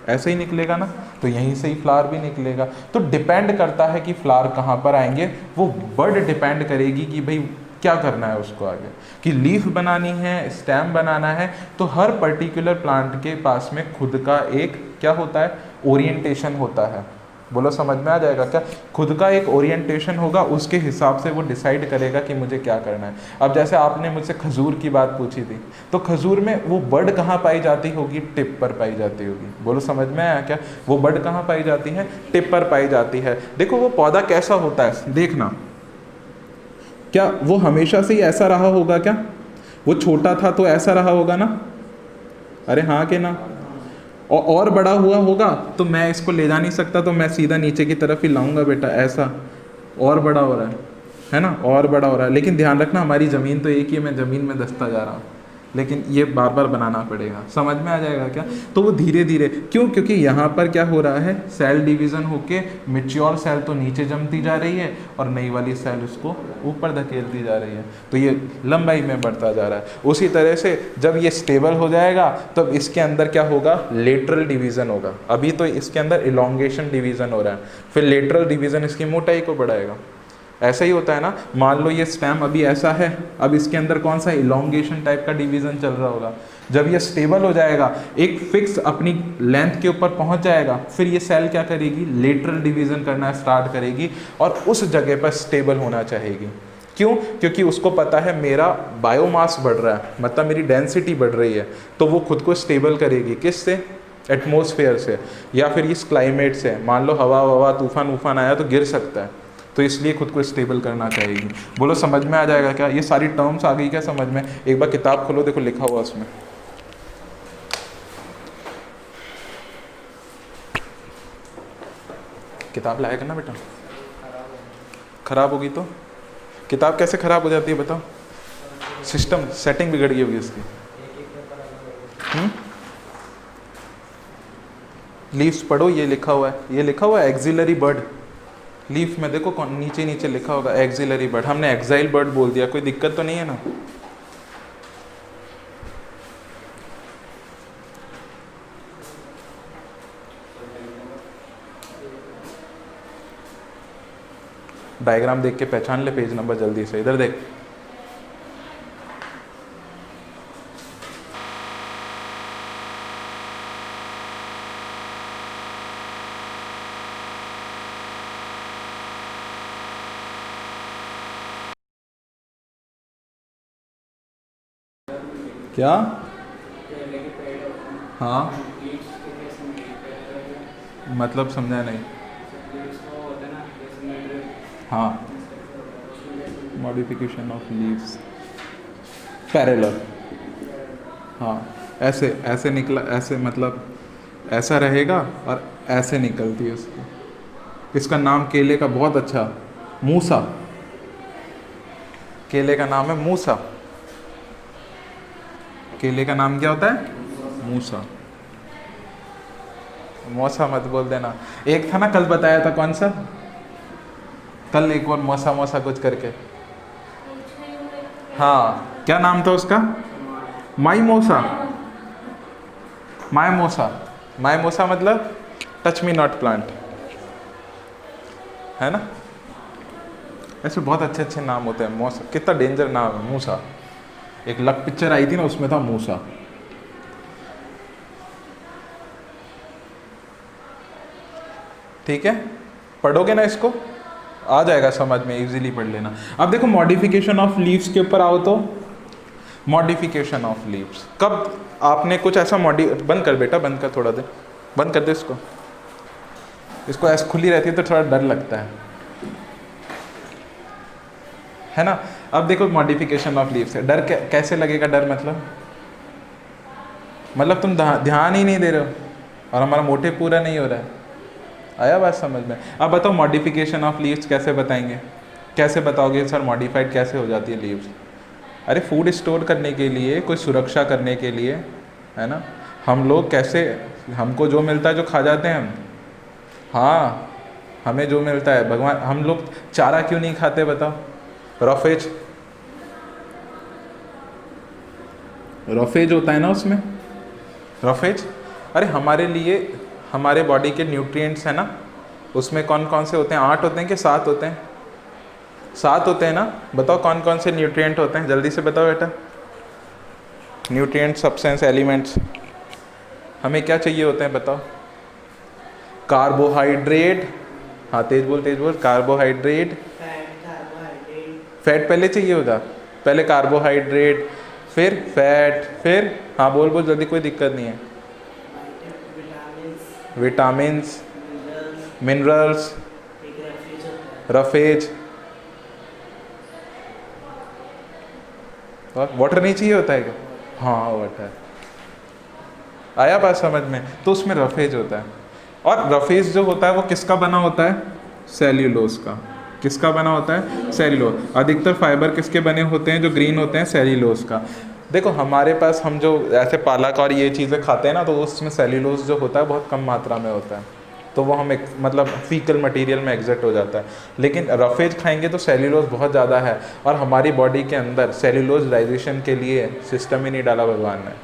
ऐसे ही निकलेगा ना, तो यहीं से ही फ्लावर भी निकलेगा। तो डिपेंड करता है कि फ्लावर कहाँ पर आएंगे, वो बर्ड डिपेंड करेगी कि भाई क्या करना है उसको आगे, कि लीफ बनानी है, स्टेम बनाना है। तो हर पर्टिकुलर प्लांट के पास में खुद का एक क्या होता है, ओरिएंटेशन होता है। बोलो समझ में आ जाएगा क्या, खुद का एक ओरिएंटेशन होगा, उसके हिसाब से वो डिसाइड करेगा कि मुझे क्या करना है। अब जैसे आपने मुझसे खजूर की बात पूछी थी, तो खजूर में वो बर्ड कहाँ पाई जाती होगी, टिप पर पाई जाती होगी। बोलो समझ में आया क्या, वो बर्ड कहाँ पाई जाती है, टिप पर पाई जाती है। देखो वो पौधा कैसा होता है, देखना, क्या वो हमेशा से ही ऐसा रहा होगा क्या, वो छोटा था तो ऐसा रहा होगा ना, अरे हाँ कि ना, और बड़ा हुआ होगा तो मैं इसको ले जा नहीं सकता, तो मैं सीधा नीचे की तरफ ही लाऊंगा बेटा, ऐसा और बड़ा हो रहा है ना, और बड़ा हो रहा है। लेकिन ध्यान रखना हमारी ज़मीन तो एक ही है, मैं ज़मीन में धंसता जा रहा हूँ, लेकिन ये बार बार बनाना पड़ेगा। समझ में आ जाएगा क्या, तो वो धीरे धीरे, क्यों, क्योंकि यहाँ पर क्या हो रहा है, सेल डिवीज़न होके मेच्योर सेल तो नीचे जमती जा रही है और नई वाली सेल उसको ऊपर धकेलती जा रही है, तो ये लंबाई में बढ़ता जा रहा है। उसी तरह से जब ये स्टेबल हो जाएगा तब इसके अंदर क्या होगा, लेटरल डिवीज़न होगा। अभी तो इसके अंदर इलोंगेशन डिवीज़न हो रहा है, फिर लेटरल डिवीज़न इसकी मोटाई को बढ़ाएगा। ऐसा ही होता है ना, मान लो ये स्टेम अभी ऐसा है, अब इसके अंदर कौन सा इलोंगेशन टाइप का डिवीज़न चल रहा होगा। जब ये स्टेबल हो जाएगा, एक फिक्स अपनी लेंथ के ऊपर पहुंच जाएगा, फिर ये सेल क्या करेगी, लेटरल डिवीज़न करना स्टार्ट करेगी और उस जगह पर स्टेबल होना चाहेगी। क्यों, क्योंकि उसको पता है मेरा बायोमास बढ़ रहा है, मतलब मेरी डेंसिटी बढ़ रही है, तो वो खुद को स्टेबल करेगी। किससे, एटमॉस्फेयर से, या फिर इस क्लाइमेट से। मान लो हवा ववा तूफान वूफान आया तो गिर सकता है, तो इसलिए खुद को स्टेबल करना चाहेगी। बोलो समझ में आ जाएगा क्या, ये सारी टर्म्स आ गई क्या समझ में। एक बार किताब खोलो, देखो लिखा हुआ उसमें, किताब लाएगा ना बेटा, खराब होगी तो किताब कैसे खराब हो जाती है बताओ, सिस्टम सेटिंग बिगड़ गई होगी उसकी। लीव्स पढ़ो, ये लिखा हुआ है, ये लिखा हुआ है एक्सिलरी बर्ड। लीफ में देखो कौन नीचे नीचे लिखा होगा एक्सिलरी बर्ड, हमने एक्साइल बर्ड बोल दिया, कोई दिक्कत तो नहीं है ना। डायग्राम देख के पहचान ले पेज नंबर जल्दी से, इधर देख। क्या, हाँ मतलब समझा नहीं, हाँ मॉडिफिकेशन ऑफ लीव्स पैरेलल, हाँ ऐसे ऐसे निकला, ऐसे मतलब ऐसा रहेगा और ऐसे निकलती है उसकी। इसका नाम केले का बहुत अच्छा, मूसा, केले का नाम है मूसा। केले का नाम क्या होता है, मूसा। मौसा मत बोल देना। एक था ना कल बताया था, कौन सा, कल एक और मौसा मौसा कुछ करके, हाँ क्या नाम था उसका, माईमोसा। माईमोसा, माईमोसा मतलब टच मी नॉट प्लांट, है ना। ऐसे बहुत अच्छे अच्छे नाम होते हैं। मौसा कितना डेंजर नाम है, मूसा। एक लक पिक्चर आई थी ना, उसमें था मूसा। ठीक है, पढ़ोगे ना इसको, आ जाएगा समझ में, इजीली पढ़ लेना। अब देखो मॉडिफिकेशन ऑफ लीव्स के ऊपर आओ तो, मॉडिफिकेशन ऑफ लीव्स कब आपने कुछ ऐसा बंद कर बेटा, बंद कर, थोड़ा देर बंद कर दे इसको, इसको ऐसे खुली रहती है तो थोड़ा डर लगता है ना। अब देखो मॉडिफिकेशन ऑफ लीव्स है, डर कैसे लगेगा, डर मतलब तुम ध्यान ही नहीं दे रहे हो और हमारा मोटिव पूरा नहीं हो रहा है। आया बात समझ में। अब बताओ मॉडिफिकेशन ऑफ लीव्स कैसे बताएंगे, कैसे बताओगे सर मॉडिफाइड कैसे हो जाती है लीव्स, अरे फूड स्टोर करने के लिए, कोई सुरक्षा करने के लिए, है ना। हम लोग कैसे, हमको जो मिलता है जो खा जाते हैं हम। हाँ, हमें जो मिलता है भगवान, हम लोग चारा क्यों नहीं खाते बताओ? रफेज, रफेज होता है ना उसमें, रफेज। अरे हमारे लिए, हमारे बॉडी के न्यूट्रिएंट्स है ना, उसमें कौन कौन से होते हैं? 8 होते हैं कि 7 होते हैं? 7 होते हैं ना। बताओ कौन कौन से न्यूट्रिएंट होते हैं, जल्दी से बताओ बेटा। न्यूट्रिएंट, सब्सटेंस, एलिमेंट्स, हमें क्या चाहिए होते हैं बताओ? कार्बोहाइड्रेट, हाँ तेज बोल, कार्बोहाइड्रेट। फैट पहले चाहिए होगा, पहले कार्बोहाइड्रेट, फिर फैट, फिर हाँ बोल जल्दी, कोई दिक्कत नहीं है। विटामिन्स, मिनरल्स, रफेज, और वाटर नहीं चाहिए होता है क्या? हाँ वाटर, आया बात समझ में? तो उसमें रफेज होता है। और रफेज जो होता है वो किसका बना होता है? सेल्यूलोज का। किसका बना होता है? सेल्यूलोज। अधिकतर फाइबर किसके बने होते हैं जो ग्रीन होते हैं? सेल्यूलोज का। देखो हमारे पास, हम जो ऐसे पालक और ये चीज़ें खाते हैं ना, तो उसमें सेल्यूलोज जो होता है बहुत कम मात्रा में होता है, तो वो हम एक मतलब फीकल मटेरियल में एग्जिट हो जाता है। लेकिन रफेज खाएंगे तो सेल्यूलोज बहुत ज़्यादा है, और हमारी बॉडी के अंदर सेल्यूलोज डाइजेशन के लिए सिस्टम ही नहीं डाला भगवान ने।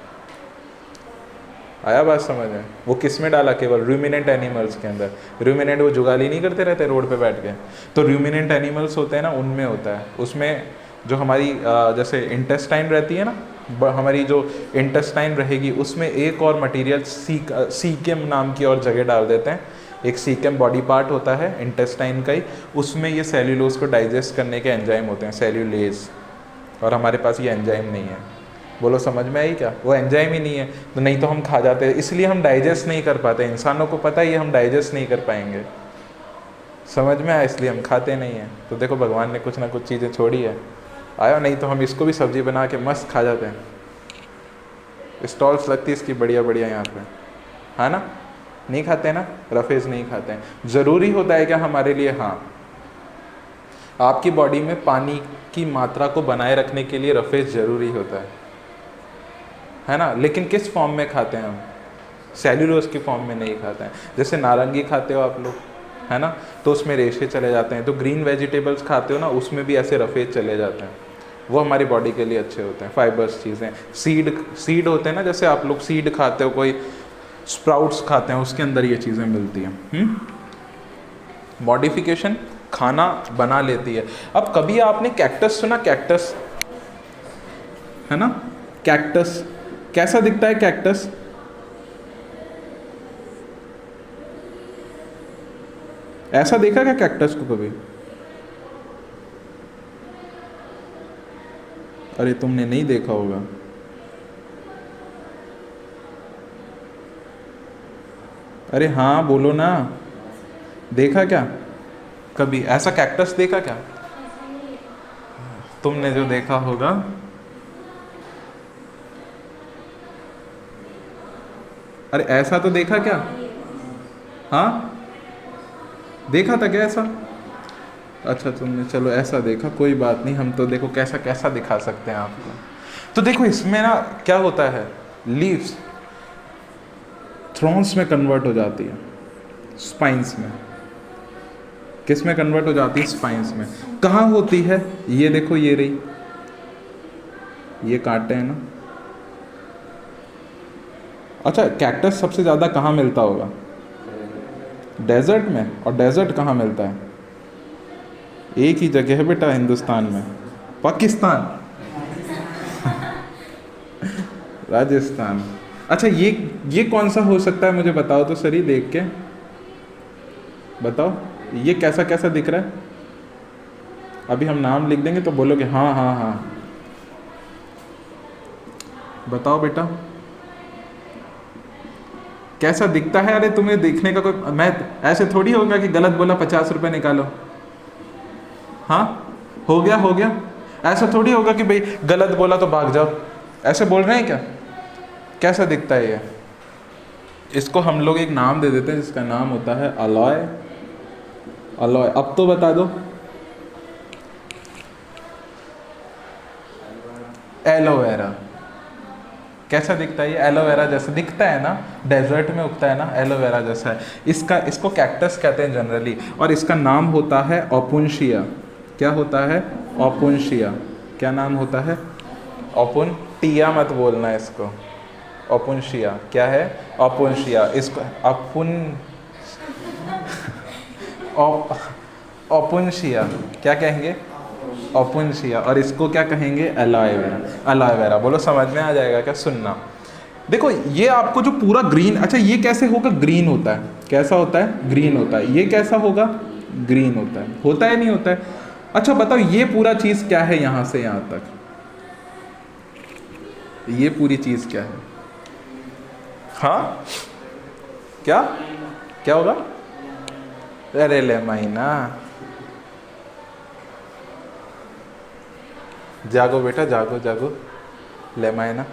आया बात समझ में? वो किस में डाला? केवल रूमिनेंट एनिमल्स के अंदर। रूमिनेंट वो जुगाली नहीं करते रहते रोड पे बैठ के, तो रूमिनेंट एनिमल्स होते हैं ना, उनमें होता है। उसमें जो हमारी जैसे इंटेस्टाइन रहती है ना, हमारी जो इंटेस्टाइन रहेगी उसमें एक और मटेरियल सीकेम नाम की और जगह डाल देते हैं। एक सीकेम बॉडी पार्ट होता है इंटेस्टाइन का ही, उसमें ये सेल्यूलोज को डाइजेस्ट करने के एंजाइम होते हैं, सेल्यूलेज। और हमारे पास ये एंजाइम नहीं है। बोलो समझ में आई क्या? वो एंजाइम ही नहीं है, तो नहीं तो हम खा जाते हैं, इसलिए हम डाइजेस्ट नहीं कर पाते। इंसानों को पता है ये हम डाइजेस्ट नहीं कर पाएंगे, समझ में आया? इसलिए हम खाते नहीं हैं। तो देखो भगवान ने कुछ ना कुछ चीज़ें छोड़ी है, आया? नहीं तो हम इसको भी सब्जी बना के मस्त खा जाते हैं। स्टॉल्स लगती है इसकी बढ़िया बढ़िया यहाँ पे, है ना। नहीं खाते ना, रफेज नहीं खाते हैं। ज़रूरी होता है क्या हमारे लिए? हाँ, आपकी बॉडी में पानी की मात्रा को बनाए रखने के लिए रफेज ज़रूरी होता है ना। लेकिन किस फॉर्म में खाते हैं हम? सेल्यूलोज की फॉर्म में नहीं खाते हैं। जैसे नारंगी खाते हो आप लोग, है ना, तो उसमें रेशे चले जाते हैं। तो ग्रीन वेजिटेबल्स खाते हो ना, उसमें भी ऐसे रफेज चले जाते हैं, वो हमारी बॉडी के लिए अच्छे होते हैं, फाइबर्स चीज़ें। सीड होते हैं ना, जैसे आप लोग सीड खाते हो, कोई स्प्राउट्स खाते हैं, उसके अंदर ये चीज़ें मिलती हैं। मॉडिफिकेशन खाना बना लेती है। अब कभी आपने कैक्टस सुना? कैक्टस, है ना, कैक्टस कैसा दिखता है? कैक्टस ऐसा देखा क्या कैक्टस को कभी? अरे तुमने नहीं देखा होगा। अरे हाँ बोलो ना, देखा क्या कभी ऐसा कैक्टस? देखा क्या तुमने? जो देखा होगा, अरे ऐसा तो देखा क्या? हाँ देखा था क्या ऐसा? अच्छा तुमने, चलो ऐसा देखा, कोई बात नहीं। हम तो देखो कैसा कैसा दिखा सकते हैं आपको। तो देखो इसमें ना क्या होता है, लीव्स थ्रॉन्स में कन्वर्ट हो जाती है, स्पाइंस में। किस में कन्वर्ट हो जाती है? स्पाइंस में। कहाँ होती है? ये देखो, ये रही, ये कांटे हैं ना। अच्छा, कैक्टस सबसे ज़्यादा कहाँ मिलता होगा? डेजर्ट में। और डेजर्ट कहाँ मिलता है? एक ही जगह है बेटा हिंदुस्तान में, पाकिस्तान राजस्थान। अच्छा ये कौन सा हो सकता है, मुझे बताओ तो सही, देख के बताओ, ये कैसा कैसा दिख रहा है? अभी हम नाम लिख देंगे तो बोलोगे हाँ हाँ हाँ। बताओ बेटा कैसा दिखता है? अरे तुम्हें देखने का कोई, मैं ऐसे थोड़ी होगा कि गलत बोला 50 रुपये निकालो। हाँ हो गया। ऐसा थोड़ी होगा कि भाई गलत बोला तो भाग जाओ, ऐसे बोल रहे हैं क्या? कैसा दिखता है ये? इसको हम लोग एक नाम दे देते हैं जिसका नाम होता है अलॉय। अलॉय, अब तो बता दो एलोवेरा कैसा दिखता है? ये एलोवेरा जैसा दिखता है ना, डेजर्ट में उगता है ना, एलोवेरा जैसा है। इसको कैक्टस कहते हैं जनरली, और इसका नाम होता है ओपुनशिया। क्या होता है? ओपुनशिया। क्या नाम होता है? ओपुनटिया मत बोलना इसको, ओपुनशिया। क्या है? ओपुनशिया। इसको ओपुनशिया क्या कहेंगे? ओपुनशिया। और इसको क्या कहेंगे? एलोवेरा। एलोवेरा बोलो, समझ में आ जाएगा क्या? सुनना, देखो ये आपको जो पूरा ग्रीन, अच्छा ये कैसे होगा? ग्रीन होता है। कैसा होता है? ग्रीन होता है। ये कैसा होगा? ग्रीन होता है नहीं होता है? अच्छा बताओ, ये पूरा चीज क्या है यहाँ से यहाँ तक? ये पूरी चीज क्या है? हाँ क्या क्या होगा? अरे ले माइना, जागो बेटा, जागो जागो, ले माइना।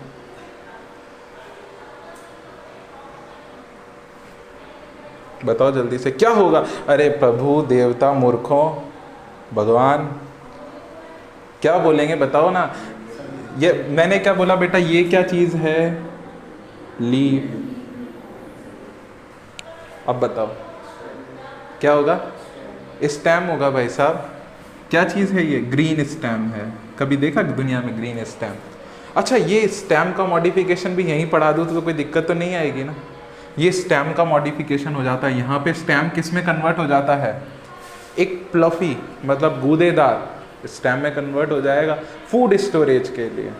बताओ जल्दी से क्या होगा? अरे प्रभु, देवता, मूर्खों, भगवान, क्या बोलेंगे बताओ ना। ये मैंने क्या बोला बेटा? ये क्या चीज है? लीफ। अब बताओ क्या होगा? स्टेम होगा भाई साहब। क्या चीज है ये? ग्रीन स्टेम है। कभी देखा दुनिया में ग्रीन स्टेम? अच्छा, ये स्टेम का मॉडिफिकेशन भी यहीं पढ़ा दूँ तो कोई दिक्कत तो नहीं आएगी ना? ये स्टेम का मॉडिफिकेशन हो जाता है यहाँ पे। स्टेम किस में कन्वर्ट हो जाता है? एक प्लफी मतलब गूदेदार स्टेम में कन्वर्ट हो जाएगा फूड स्टोरेज के लिए।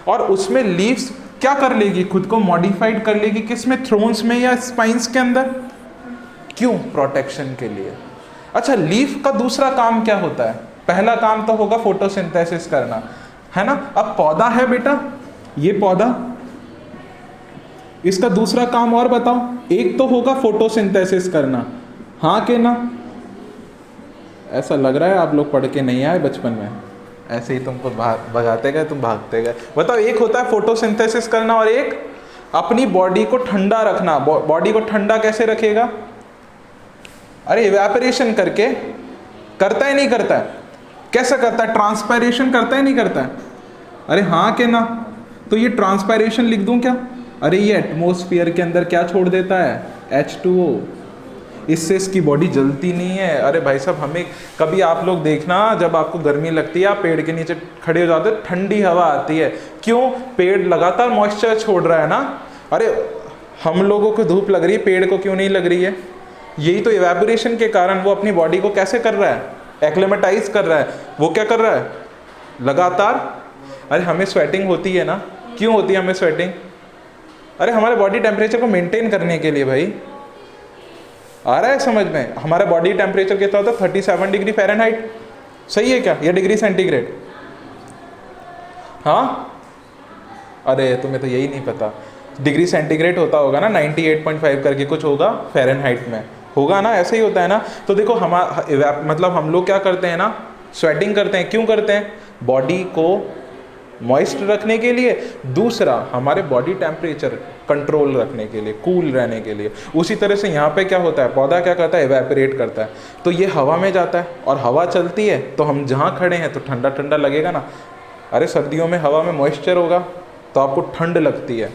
और उसमें लीव्स क्या कर लेगी? खुद को मॉडिफाइड कर लेगी। किस में? थ्रोन्स में या स्पाइंस के अंदर। क्यों? प्रोटेक्शन के लिए। अच्छा, लीफ का दूसरा काम क्या होता है? पहला काम तो होगा फोटोसिंथेसिस करना, है ना? अब पौधा है बेटा, ये पौधा, इसका दूसरा काम और बताओ। एक तो होगा फोटोसिंथेसिस करना, हाँ के ना? ऐसा लग रहा है आप लोग पढ़ के नहीं आए बचपन में, ऐसे ही तुमको भगाते गए, तुम भागते गए। बताओ, एक होता है फोटोसिंथेसिस करना और एक अपनी बॉडी को ठंडा रखना। बॉडी को ठंडा कैसे रखेगा? अरे इवेपोरेशन करके। करता है नहीं करता है? कैसा करता है? ट्रांसपायरेशन करता है नहीं करता है? अरे हाँ के ना? तो ये ट्रांसपायरेशन लिख दूं क्या? अरे ये एटमॉस्फेयर के अंदर क्या छोड़ देता है? H2O। इससे इसकी बॉडी जलती नहीं है। अरे भाई साहब, हमें कभी आप लोग देखना, जब आपको गर्मी लगती है आप पेड़ के नीचे खड़े हो जाते हो, ठंडी हवा आती है। क्यों? पेड़ लगातार मॉइस्चर छोड़ रहा है ना। अरे हम लोगों को धूप लग रही है, पेड़ को क्यों नहीं लग रही है? यही तो इवेपोरेशन के कारण वो अपनी बॉडी को कैसे कर रहा है? एक्लेमेटाइज कर रहा है। वो क्या कर रहा है? लगातार। अरे हमें स्वेटिंग होती है ना, क्यों होती है हमें स्वेटिंग? अरे हमारे बॉडी टेम्परेचर को मेंटेन करने के लिए। भाई आ रहा है समझ में? हमारा बॉडी टेम्परेचर कितना होता है? 37 डिग्री फ़ारेनहाइट। सही है क्या? या डिग्री सेंटीग्रेड? हाँ, अरे तुम्हें तो यही नहीं पता। डिग्री सेंटीग्रेड होता होगा ना, 98.5 करके कुछ होगा फ़ारेनहाइट में, होगा ना? ऐसे ही होता है ना? तो देखो मतलब हम लोग क्या करते हैं ना, स्वेटिंग करते हैं। क्यों करते हैं? बॉडी को मॉइस्ट रखने के लिए, दूसरा हमारे बॉडी टेम्परेचर कंट्रोल रखने के लिए, कूल रहने के लिए। उसी तरह से यहाँ पे क्या होता है? पौधा क्या करता है? इवेपोरेट करता है। तो ये हवा में जाता है और हवा चलती है तो हम जहाँ खड़े हैं तो ठंडा ठंडा लगेगा ना। अरे सर्दियों में हवा में मॉइस्चर होगा तो आपको ठंड लगती है,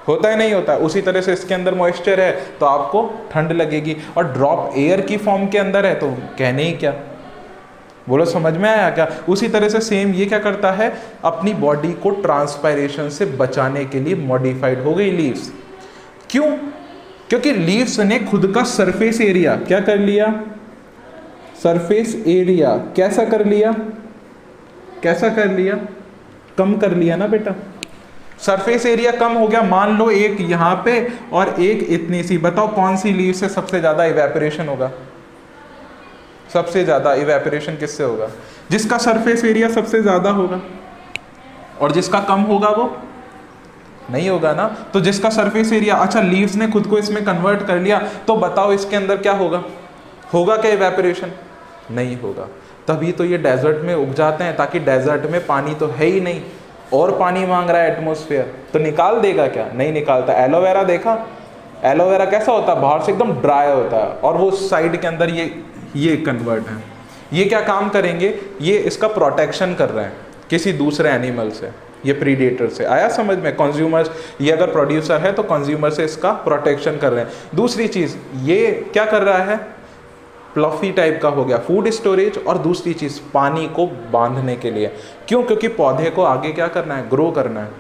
होता है नहीं होता? उसी तरह से इसके अंदर मॉइस्चर है तो आपको ठंड लगेगी। और ड्रॉप एयर की फॉर्म के अंदर है तो कहने ही क्या। बोलो समझ में आया क्या? उसी तरह से सेम ये क्या करता है? अपनी बॉडी को ट्रांसपायरेशन से बचाने के लिए मॉडिफाइड हो गई लीव्स। क्यों? क्योंकि लीव्स ने खुद का सरफेस एरिया क्या कर लिया? सरफेस एरिया कैसा कर लिया? कैसा कर लिया? कम कर लिया ना बेटा। सरफेस एरिया कम हो गया। मान लो एक यहाँ पे और एक इतनी सी। बताओ कौन सी लीव से सबसे ज्यादा इवेपोरेशन होगा? सबसे ज्यादा इवेपोरेशन किससे होगा? जिसका सरफेस एरिया सबसे ज्यादा होगा। और जिसका कम होगा वो नहीं होगा ना। तो जिसका सरफेस एरिया, अच्छा लीव्स ने खुद को इसमें कन्वर्ट कर लिया, तो बताओ इसके अंदर क्या होगा? होगा क्या इवेपोरेशन? नहीं होगा। तभी तो ये डेजर्ट में उग जाते हैं, ताकि डेजर्ट में पानी तो है ही नहीं और पानी मांग रहा है एटमॉस्फेयर, तो निकाल देगा क्या? नहीं निकालता। एलोवेरा देखा? एलोवेरा कैसा होता है? बाहर से एकदम ड्राई होता है और वो साइड के अंदर ये कन्वर्ट है। ये क्या काम करेंगे? ये इसका प्रोटेक्शन कर रहे हैं किसी दूसरे एनिमल से। ये प्रीडेटर से। आया समझ में? कंज्यूमर्स, ये अगर प्रोड्यूसर है तो कंज्यूमर से इसका प्रोटेक्शन कर रहे हैं। दूसरी चीज़ ये क्या कर रहा है, फ्लफी टाइप का हो गया, फूड स्टोरेज। और दूसरी चीज़ पानी को बांधने के लिए। क्यों? क्योंकि पौधे को आगे क्या करना है, ग्रो करना है,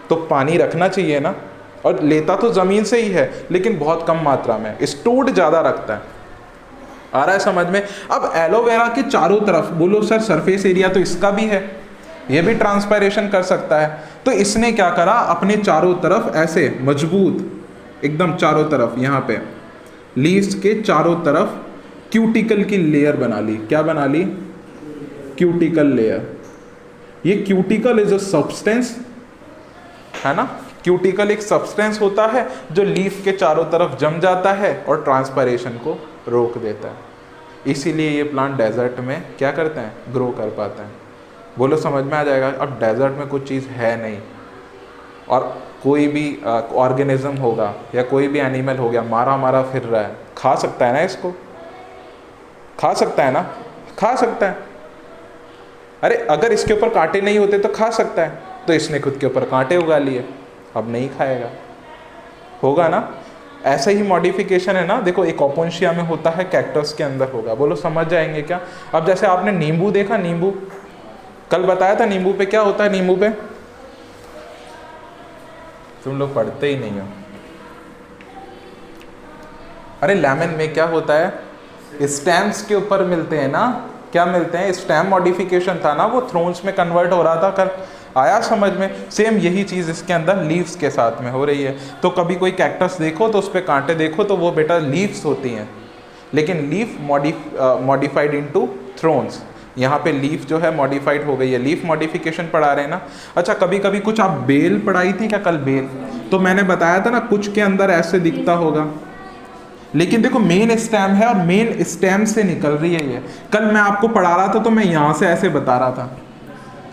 तो पानी रखना चाहिए ना। और लेता तो ज़मीन से ही है लेकिन बहुत कम मात्रा में, स्टोर्ड ज़्यादा रखता है। आ रहा है समझ में? अब एलोवेरा के चारों तरफ बोलो सर सरफेस एरिया तो इसका भी है, ये भी ट्रांसपायरेशन कर सकता है। तो इसने क्या करा, अपने चारों तरफ ऐसे मजबूत एकदम चारों तरफ, यहाँ पे लीव्स के चारों तरफ क्यूटिकल की लेयर बना ली। क्या बना ली? Cuticle layer. ये क्यूटिकल इज अ सब्सटेंस, है ना। क्यूटिकल एक सब्सटेंस होता है जो लीफ के चारों तरफ जम जाता है और ट्रांसपायरेशन को रोक देता है। इसीलिए ये प्लांट डेजर्ट में क्या करते हैं, ग्रो कर पाते हैं। बोलो समझ में आ जाएगा? अब डेजर्ट में कुछ चीज़ है नहीं और कोई भी ऑर्गेनिज्म होगा या कोई भी एनिमल हो गया मारा मारा फिर रहा है, खा सकता है ना इसको? खा सकता है ना? खा सकता है। अरे अगर इसके ऊपर कांटे नहीं होते तो खा सकता है, तो इसने खुद के ऊपर कांटे उगा लिए, अब नहीं खाएगा, होगा ना। ऐसा ही मॉडिफिकेशन है ना। देखो एक ओपोन्शिया में होता है, कैक्टस के अंदर होगा। बोलो समझ जाएंगे क्या? अब जैसे आपने नींबू देखा, नींबू कल बताया था, नींबू पे क्या होता है? नींबू पे तुम लोग पढ़ते ही नहीं हो। अरे लेमन में क्या होता है, स्टेम्स के ऊपर मिलते हैं ना। क्या मिलते हैं? स्टेम मॉडिफिकेशन था ना, वो थ्रोन्स में कन्वर्ट हो रहा था कल। आया समझ में? सेम यही चीज़ इसके अंदर लीव्स के साथ में हो रही है। तो कभी कोई कैक्टस देखो तो उस पर कांटे देखो तो वो बेटा लीव्स होती हैं, लेकिन लीफ मॉडिफाइड इनटू थ्रोन्स। यहाँ पे लीफ जो है मॉडिफाइड हो गई है, लीफ मॉडिफिकेशन पढ़ा रहे हैं ना। अच्छा कभी कभी कुछ आप बेल पढ़ाई थी क्या कल? बेल तो मैंने बताया था ना, कुछ के अंदर ऐसे दिखता होगा, लेकिन देखो मेन स्टेम है और मेन स्टेम से निकल रही है ये। कल मैं आपको पढ़ा रहा था तो मैं यहाँ से ऐसे बता रहा था,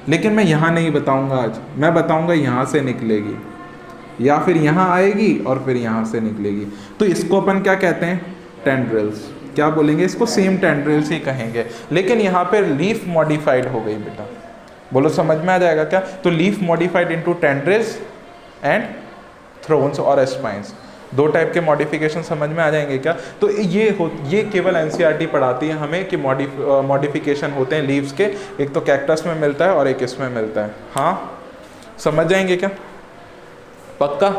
लेकिन मैं यहाँ नहीं बताऊँगा आज, मैं बताऊँगा यहाँ से निकलेगी या फिर यहाँ आएगी और फिर यहाँ से निकलेगी। तो इसको अपन क्या कहते हैं? टेंड्रिल्स। क्या बोलेंगे इसको? सेम टेंड्रिल्स ही कहेंगे, लेकिन यहाँ पे लीफ मॉडिफाइड हो गई बेटा। बोलो समझ में आ जाएगा क्या? तो leaf modified into tendrils and thrones और स्पाइंस, दो टाइप के मॉडिफिकेशन समझ में आ जाएंगे क्या? तो ये केवल एनसीईआरटी पढ़ाती है हमें कि मॉडिफिकेशन होते हैं लीव्स के, एक तो कैक्टस में मिलता है और एक इसमें मिलता है। हाँ समझ जाएंगे क्या? पक्का?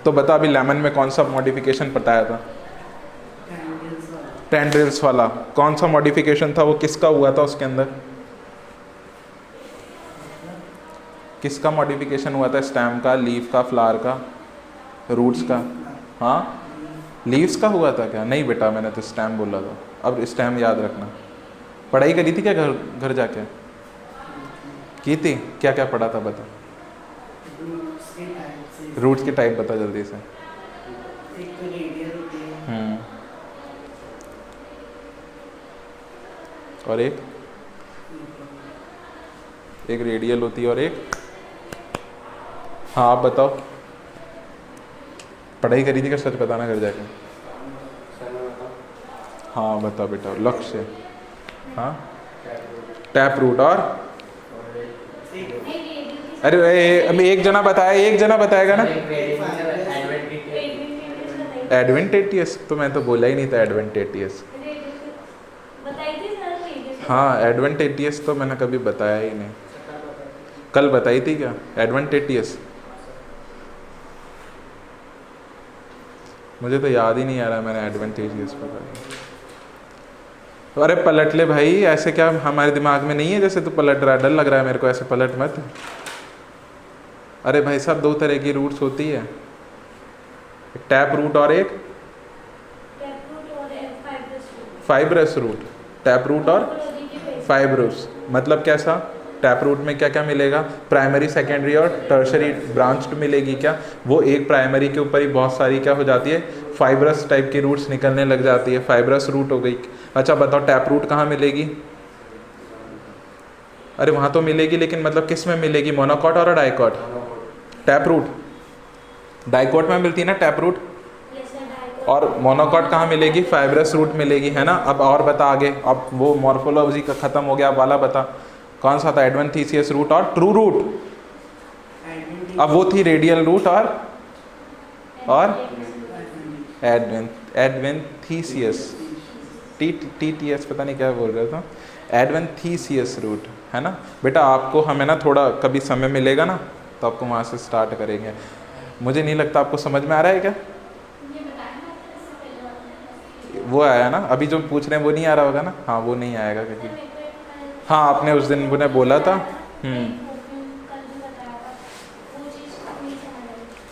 तो बता अभी लेमन में कौन सा मॉडिफिकेशन बताया था? टेंड्रिल्स वाला। कौन सा मॉडिफिकेशन था वो? किसका हुआ था उसके अंदर? किसका मॉडिफिकेशन हुआ था? स्टेम का, लीफ का, फ्लावर का, रूट्स का? हाँ लीव्स का हुआ था क्या? नहीं बेटा मैंने तो स्टेम बोला था। अब स्टेम याद रखना। पढ़ाई करी थी क्या घर जाके? की थी? क्या क्या पढ़ा था बता? रूट्स के टाइप बता जल्दी से। और एक रेडियल होती है और एक, हाँ आप बताओ पढ़ाई करी थी क्या? सच बताना घर जाके। हाँ बता बेटा। लक्ष्य, हाँ टैप रूट और अरे एक जना बताया, एक जना बताएगा ना। एडवेंटेटियस तो मैं तो बोला ही नहीं था। एडवेंटेटियस, हाँ एडवेंटेटियस तो मैंने कभी बताया ही नहीं। कल बताई थी क्या एडवेंटेटियस? मुझे तो याद ही नहीं आ रहा मैंने एडवेंटेजियस बताया। अरे पलट ले भाई, ऐसे क्या हमारे दिमाग में नहीं है जैसे तू पलट रहा है? डर लग रहा है मेरे को, ऐसे पलट मत। अरे भाई साहब दो तरह की रूट्स होती है, एक टैप रूट और एक फाइब्रस रूट। टैप रूट और फाइब्रस मतलब कैसा? टैप रूट में क्या क्या मिलेगा? प्राइमरी, सेकेंडरी और टर्शरी ब्रांच्ड मिलेगी क्या? वो एक प्राइमरी के ऊपर ही बहुत सारी क्या हो जाती है? फाइब्रस टाइप की रूट्स निकलने लग जाती है, फाइब्रस रूट हो गई। अच्छा बताओ टैप रूट कहाँ मिलेगी? अरे वहाँ तो मिलेगी, लेकिन मतलब किस में मिलेगी? मोनोकॉट और डाइकॉट? टैप रूट डाइकॉट में मिलती है ना टैप रूट, और मोनोकॉट कहाँ मिलेगी? फाइब्रस रूट मिलेगी, है ना। अब और बता आगे, अब वो मॉर्फोलॉजी का खत्म हो गया, अब वाला बता कौन सा था? एडवेंटिशियस रूट और ट्रू रूट। अब वो थी रेडियल रूट और एडवेंथीसियस, टी पता नहीं क्या बोल रहा था, एडवेंथीसियस रूट, है ना बेटा। आपको हमें ना थोड़ा कभी समय मिलेगा ना तो आपको वहाँ से स्टार्ट करेंगे। मुझे नहीं लगता आपको समझ में आ रहा है क्या? वो आया ना अभी जो पूछ रहे हैं, वो नहीं आ रहा होगा ना? हाँ वो नहीं आएगा क्योंकि हाँ आपने उस दिन मुझे बोला था।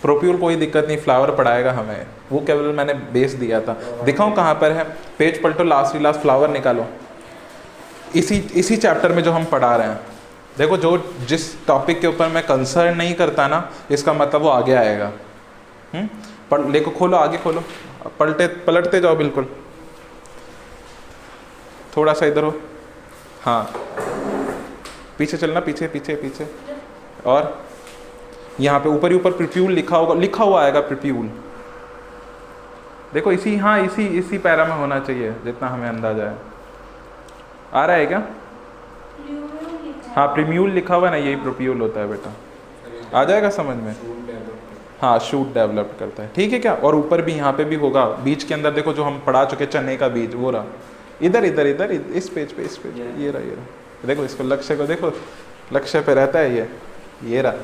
प्रोप्यूल कोई दिक्कत नहीं, फ्लावर पढ़ाएगा हमें, वो केवल मैंने बेस दिया था। दिखाऊं कहाँ पर है? पेज पलटो, लास्ट फ्लावर निकालो, इसी चैप्टर में जो हम पढ़ा रहे हैं। देखो जो जिस टॉपिक के ऊपर मैं कंसर्न नहीं करता ना, इसका मतलब वो आगे आएगा। पर देखो खोलो, आगे खोलो, पलटते जाओ बिल्कुल, थोड़ा सा इधर हो, हाँ पीछे चलना, पीछे। और यहाँ पे ऊपर ही ऊपर प्रिप्यूल लिखा हुआ आएगा प्रिप्यूल। देखो इसी पैरा में होना चाहिए जितना हमें अंदाजा है। आ रहा है क्या? हाँ प्रीम्यूल लिखा हुआ है ना, यही प्रोप्यूल होता है बेटा, आ जाएगा समझ में? हाँ शूट डेवलप करता है, ठीक है क्या? और ऊपर भी यहाँ पे भी होगा, बीज के अंदर देखो जो हम पढ़ा चुके चने का बीज, वो रहा इधर इस पेज पे, ये रहा देखो, इसको लक्ष्य को देखो, लक्ष्य पे रहता है ये रहा।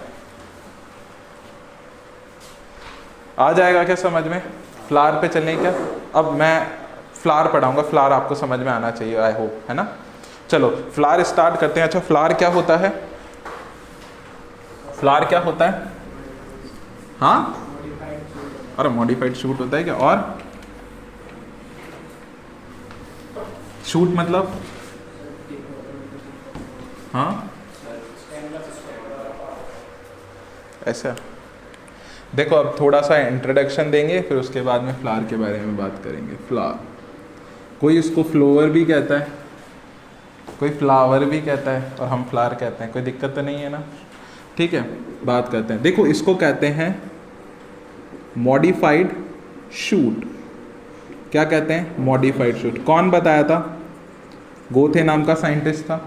आ जाएगा क्या समझ में? फ्लावर पे चलें क्या? अब मैं फ्लावर पढ़ाऊंगा, फ्लावर आपको समझ में आना चाहिए, आई होप, है ना? चलो फ्लावर स्टार्ट करते हैं। अच्छा फ्लावर क्या होता है? फ्लावर क्या होता है? हाँ अरे मॉडिफाइड शूट होता है क्या? और शूट मतलब हाँ ऐसा। देखो अब थोड़ा सा इंट्रोडक्शन देंगे, फिर उसके बाद में फ्लावर के बारे में बात करेंगे। फ्लावर, कोई इसको फ्लोवर भी कहता है, कोई फ्लावर भी कहता है, और हम फ्लावर कहते हैं, कोई दिक्कत तो नहीं है ना? ठीक है, बात करते हैं। देखो इसको कहते हैं मॉडिफाइड शूट। क्या कहते हैं? Modified shoot. कौन बताया था? गोथे नाम का साइंटिस्ट था,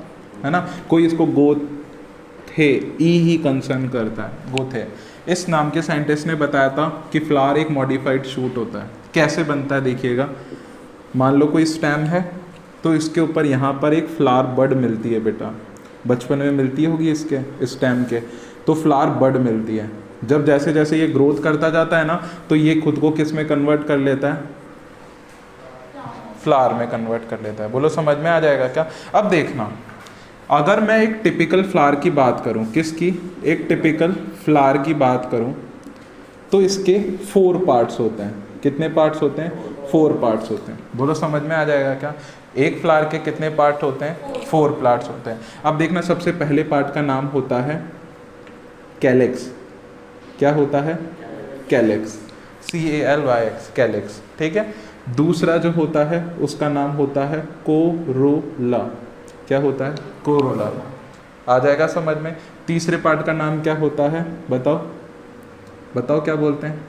है ना? कोई इसको गोथे ही कंसर्न करता है, गोथे इस नाम के साइंटिस्ट ने बताया था कि फ्लावर एक मॉडिफाइड शूट होता है। कैसे बनता है देखिएगा, मान लो कोई स्टेम है, तो इसके ऊपर यहाँ पर एक फ्लावर बड मिलती है बेटा, बचपन में मिलती होगी इसके स्टेम के, तो फ्लावर बड मिलती है। जब जैसे जैसे ये ग्रोथ करता जाता है ना, तो ये खुद को किस में कन्वर्ट कर लेता है? फ्लावर में कन्वर्ट कर लेता है। बोलो समझ में आ जाएगा क्या? अब देखना, अगर मैं एक टिपिकल फ्लावर की बात करूं, किसकी? एक टिपिकल फ्लावर की बात करूं, तो इसके 4 पार्ट्स होते हैं। कितने पार्ट्स होते हैं? 4 पार्ट्स होते हैं। बोलो समझ में आ जाएगा क्या? एक फ्लावर के कितने पार्ट होते हैं? 4 पार्ट्स होते हैं। अब देखना, सबसे पहले पार्ट का नाम होता है कैलेक्स। क्या होता है? कैलेक्स, CALYX, कैलेक्स, ठीक है। दूसरा जो होता है उसका नाम होता है कोरोला। क्या होता है? कोरोला। आ जाएगा समझ में? तीसरे पार्ट का नाम क्या होता है? बताओ क्या बोलते हैं?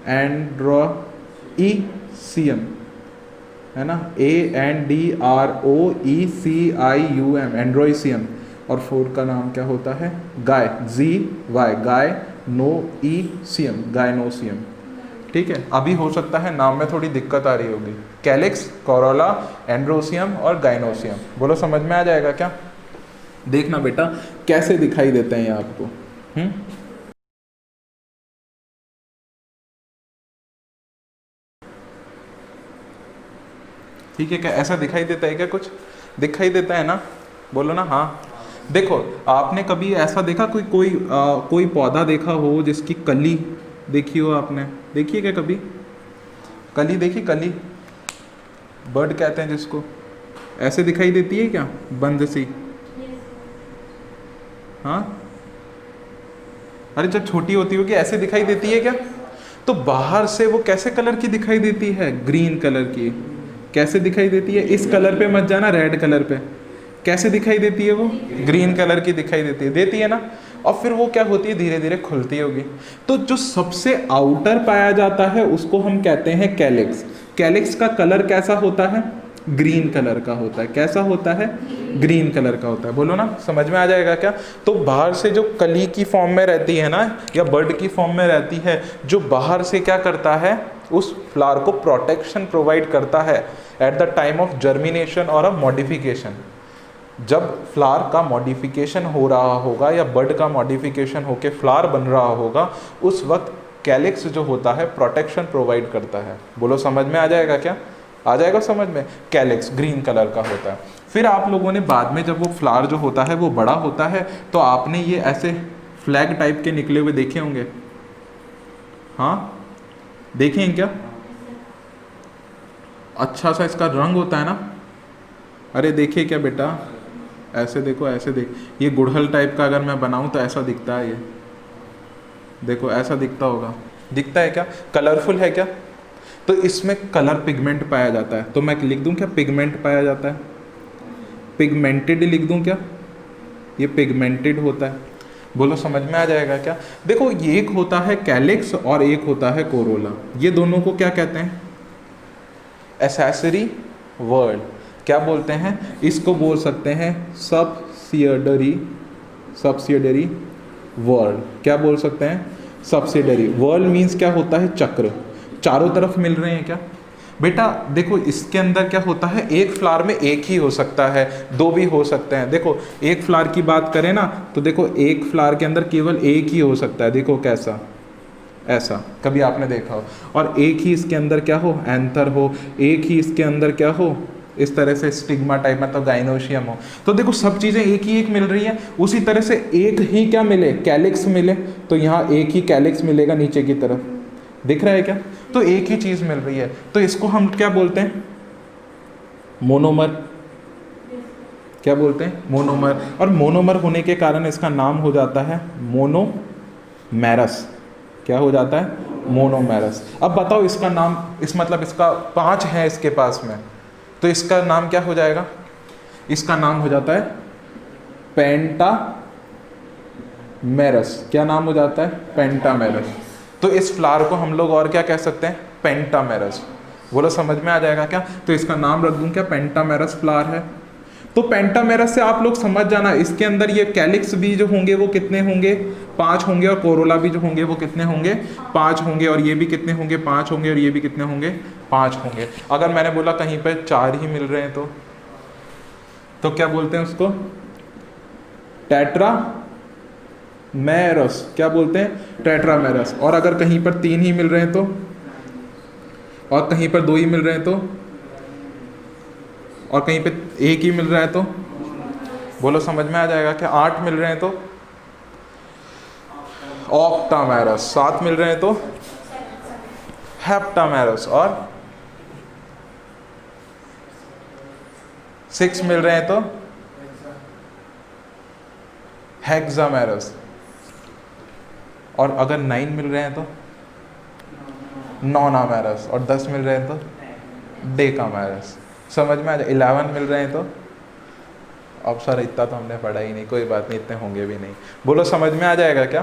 एंड्रोईसियम, है ना? ANDROECIUM, एंड्रोईसियम। और 4 का नाम क्या होता है? GY, गायनोईसियम, गायनोसियम, ठीक है। अभी हो सकता है नाम में थोड़ी दिक्कत आ रही होगी। कैलिक्स, कोरोला, एंड्रोसियम और गायनोसियम। बोलो समझ में आ जाएगा क्या? देखना बेटा कैसे दिखाई देते हैं ये आपको। ठीक है क्या? ऐसा दिखाई देता है क्या? कुछ दिखाई देता है ना? बोलो ना हाँ। देखो आपने कभी ऐसा देखा, कोई पौधा देखा हो जिसकी कली देखी हो आपने? देखी है क्या कभी? कली देखी? कली बर्ड कहते हैं जिसको, ऐसे दिखाई देती है क्या? बंद सी, हाँ। अरे जब छोटी होती होगी ऐसे दिखाई देती है क्या? तो बाहर से वो कैसे कलर की दिखाई देती है? ग्रीन कलर की। कैसे दिखाई देती है? इस कलर पे मत जाना, रेड कलर पे। कैसे दिखाई देती है वो? ग्रीन कलर की दिखाई देती है ना। और फिर वो क्या होती है? धीरे धीरे खुलती होगी। तो जो सबसे आउटर पाया जाता है उसको हम कहते हैं कैलिक्स। कैलिक्स का कलर कैसा होता है? ग्रीन कलर का होता है। कैसा होता है? ग्रीन कलर का होता है। बोलो ना, समझ में आ जाएगा क्या? तो बाहर से जो कली की फॉर्म में रहती है ना, या बर्ड की फॉर्म में रहती है, जो बाहर से क्या करता है, उस फ्लावर को प्रोटेक्शन प्रोवाइड करता है at the time of germination और अ मॉडिफिकेशन। जब फ्लावर का मॉडिफिकेशन हो रहा होगा या बर्ड का मॉडिफिकेशन होके फ्लावर बन रहा होगा, उस वक्त कैलिक्स जो होता है प्रोटेक्शन प्रोवाइड करता है। बोलो समझ में आ जाएगा क्या? आ जाएगा समझ में? कैलिक्स ग्रीन कलर का होता है। फिर आप लोगों ने बाद में जब वो फ्लावर जो होता है वो बड़ा होता है, तो आपने ये ऐसे फ्लैग टाइप के निकले हुए देखे होंगे। हाँ, देखे हैं क्या? अच्छा सा इसका रंग होता है ना। अरे देखिए क्या बेटा, ऐसे देखो, ऐसे देख, ये गुड़हल टाइप का अगर मैं बनाऊं तो ऐसा दिखता है। ये देखो ऐसा दिखता होगा, दिखता है क्या? कलरफुल है क्या? तो इसमें कलर पिगमेंट पाया जाता है। तो मैं लिख दूं क्या? पिगमेंट पाया जाता है। पिगमेंटेड लिख दूं क्या? ये पिगमेंटेड होता है। बोलो समझ में आ जाएगा क्या? देखो, ये एक होता है कैलिक्स और एक होता है कोरोला। ये दोनों को क्या कहते हैं? Accessory word. क्या बोलते हैं इसको? बोल सकते हैं सब्सिडियरी वर्ड। क्या बोल सकते हैं? सब्सिडियरी वर्ड मीन्स क्या होता है? चक्र। चारों तरफ मिल रहे हैं क्या बेटा? देखो इसके अंदर क्या होता है, एक फ्लावर में एक ही हो सकता है, दो भी हो सकते हैं। देखो एक फ्लावर की बात करें ना, तो देखो एक फ्लावर के अंदर केवल एक ही हो सकता है। देखो कैसा, ऐसा कभी आपने देखा हो। और एक ही इसके अंदर क्या हो, एंथर हो। एक ही इसके अंदर क्या हो, इस तरह से स्टिग्मा टाइप में, तो गाइनोशियम हो। तो देखो सब चीज़ें एक ही एक मिल रही है। उसी तरह से एक ही क्या मिले, कैलिक्स मिले, तो यहाँ एक ही कैलिक्स मिलेगा नीचे की तरफ, दिख रहा है क्या? तो एक ही चीज़ मिल रही है, तो इसको हम क्या बोलते हैं? मोनोमर। क्या बोलते हैं? मोनोमर। और मोनोमर होने के कारण इसका नाम हो जाता है मोनोमेरस। क्या हो जाता है? मोनोमेरस। अब बताओ इसका नाम, इस मतलब इसका 5 है इसके पास में, तो इसका नाम क्या हो जाएगा? इसका नाम हो जाता है पेंटामेरस। क्या नाम हो जाता है? पेंटामेरस। तो इस फ्लावर को हम लोग और क्या कह सकते हैं? पेंटामेरस। बोलो समझ में आ जाएगा क्या? तो इसका नाम रख दूं क्या? पेंटामेरस फ्लावर है। तो पेंटामेरस से आप लोग समझ जाना, इसके अंदर ये कैलिक्स भी जो होंगे वो कितने होंगे? 5 होंगे। और कोरोला भी जो होंगे वो कितने होंगे? 5 होंगे। और ये भी कितने होंगे? 5 होंगे। और ये भी कितने होंगे? 5 होंगे। अगर मैंने बोला कहीं पर 4 ही मिल रहे हैं तो क्या बोलते हैं उसको? टेट्रामेरस। क्या बोलते हैं? टेट्रामेरस। और अगर कहीं पर 3 ही मिल रहे हैं तो, और कहीं पर 2 ही मिल रहे हैं तो, और कहीं पे 1 ही मिल रहा है तो, बोलो समझ में आ जाएगा क्या? 8 मिल रहे हैं तो ऑक्टामेरस, 7 मिल रहे हैं तो हेप्टामेरस, और 6 मिल रहे हैं तो हेक्सामेरस, और अगर 9 मिल रहे हैं तो नॉनामेरस, और 10 मिल रहे हैं तो डेकामेरस। समझ में आ जाए? 11 मिल रहे हैं तो, अब सर इतना तो हमने पढ़ा ही नहीं, कोई बात नहीं, इतने होंगे भी नहीं। बोलो समझ में आ जाएगा क्या?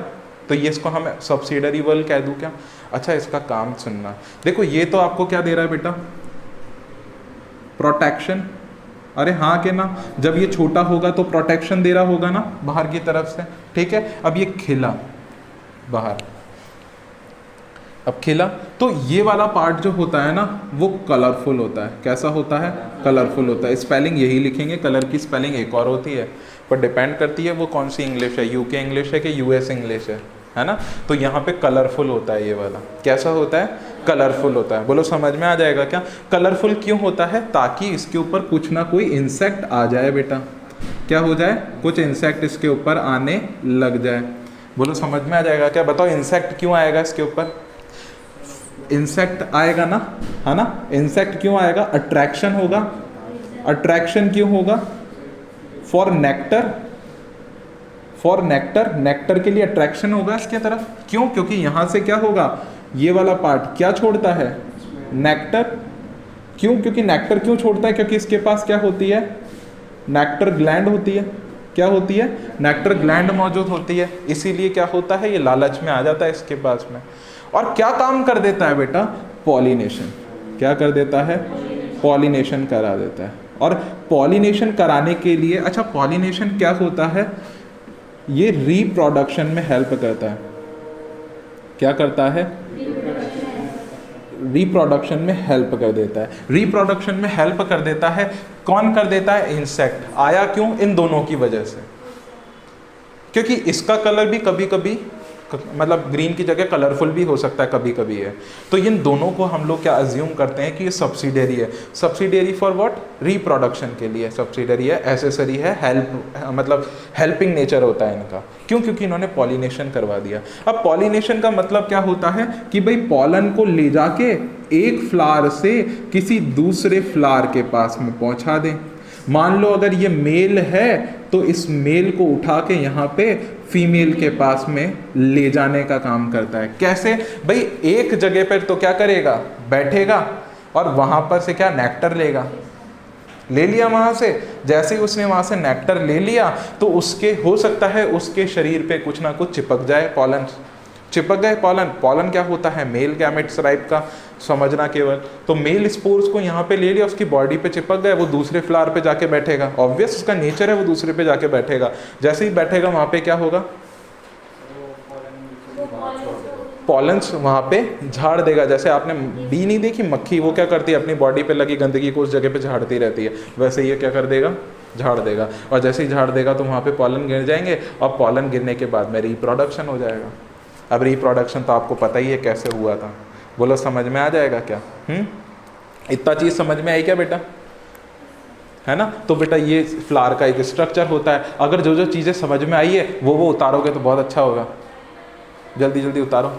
तो ये इसको हम सब्सिडरी वर्ड कह दूं क्या? अच्छा इसका काम सुनना। देखो ये तो आपको क्या दे रहा है बेटा? प्रोटेक्शन। अरे हाँ के ना, जब ये छोटा होगा तो प्रोटेक्शन दे रहा होगा ना बाहर की तरफ से, ठीक है। अब ये खिला बाहर, अब खिला, तो ये वाला पार्ट जो होता है ना वो कलरफुल होता है। कैसा होता है? कलरफुल होता है। स्पेलिंग यही लिखेंगे, कलर की स्पेलिंग एक और होती है, पर डिपेंड करती है वो कौन सी इंग्लिश है, यूके इंग्लिश है कि यूएस इंग्लिश है ना। तो यहाँ पे कलरफुल होता है ये वाला। कैसा होता है? कलरफुल होता है। बोलो समझ में आ जाएगा क्या? कलरफुल क्यों होता है? ताकि इसके ऊपर कुछ ना कोई इंसेक्ट आ जाए बेटा। क्या हो जाए? कुछ इंसेक्ट इसके ऊपर आने लग जाए। बोलो समझ में आ जाएगा क्या? बताओ इंसेक्ट क्यों आएगा इसके ऊपर? इंसेक्ट आएगा ना, है ना। इंसेक्ट क्यों आएगा? अट्रैक्शन होगा। अट्रैक्शन क्यों होगा? For nectar. For nectar, nectar के लिए अट्रैक्शन होगा इसके तरफ। क्यों? क्योंकि यहाँ से क्या होगा, ये वाला पार्ट क्या छोड़ता है? नेक्टर। क्यों? क्योंकि नेक्टर क्यों छोड़ता है? क्योंकि इसके पास क्या होती है? नेक्टर ग्लैंड होती है। क्या होती है? नेक्टर ग्लैंड मौजूद होती है। इसीलिए क्या होता है, ये लालच में आ जाता है इसके पास में। और क्या काम कर देता है बेटा? पॉलिनेशन। क्या कर देता है? पॉलिनेशन करा देता है। और पॉलिनेशन कराने के लिए, अच्छा पॉलिनेशन क्या होता है, ये रिप्रोडक्शन में हेल्प करता है। क्या करता है? रिप्रोडक्शन में हेल्प कर देता है। रिप्रोडक्शन में हेल्प कर देता है, कौन कर देता है? इंसेक्ट। आया क्यों? इन दोनों की वजह से, क्योंकि इसका कलर भी कभी कभी मतलब ग्रीन की जगह कलरफुल भी हो सकता है कभी कभी है। तो इन दोनों को हम लोग क्या अज्यूम करते हैं कि ये सब्सिडियरी है। Subsidiary for what? रिप्रोडक्शन के लिए सब्सिडियरी है, एसेसरी है, हेल्प मतलब हेल्पिंग नेचर होता है इनका। क्यों? क्योंकि इन्होंने पॉलिनेशन करवा दिया। अब पॉलिनेशन का मतलब क्या होता है कि भाई पॉलन को ले जाके एक फ्लावर से किसी दूसरे फ्लावर के पास में पहुंचा दें। मान लो अगर ये मेल है तो इस मेल को उठा के यहाँ पे फीमेल के पास में ले जाने का काम करता है। कैसे भाई? एक जगह पर तो क्या करेगा? बैठेगा और वहां पर से क्या नेक्टर लेगा, ले लिया वहां से। जैसे ही उसने वहां से नेक्टर ले लिया तो उसके हो सकता है उसके शरीर पे कुछ ना कुछ चिपक जाए, पॉलन चिपक गए। पॉलन क्या होता है? मेल गैमेट्स टाइप का, समझना केवल। तो मेल स्पोर्स को यहाँ पे ले लिया, उसकी बॉडी पे चिपक गए, वो दूसरे फ्लावर पे जाके बैठेगा। ऑब्वियस उसका नेचर है, वो दूसरे पे जाके बैठेगा। जैसे ही बैठेगा वहाँ पे क्या होगा? पॉलन्स वहाँ पे झाड़ देगा। जैसे आपने बी नहीं देखी, मक्खी, वो क्या करती है? अपनी बॉडी पे लगी गंदगी को उस जगह पे झाड़ती रहती है। वैसे ये क्या कर देगा? झाड़ देगा। और जैसे ही झाड़ देगा तो वहाँ पे पॉलन गिर जाएंगे, और पॉलन गिरने के बाद में रिप्रोडक्शन हो जाएगा। अब रिप्रोडक्शन तो आपको पता ही है कैसे हुआ था, बोलो समझ में आ जाएगा क्या? इतना चीज़ समझ में आई क्या बेटा? है ना? तो बेटा ये फ्लावर का एक स्ट्रक्चर होता है। अगर जो जो चीज़ें समझ में आई है वो उतारोगे तो बहुत अच्छा होगा। जल्दी जल्दी उतारो।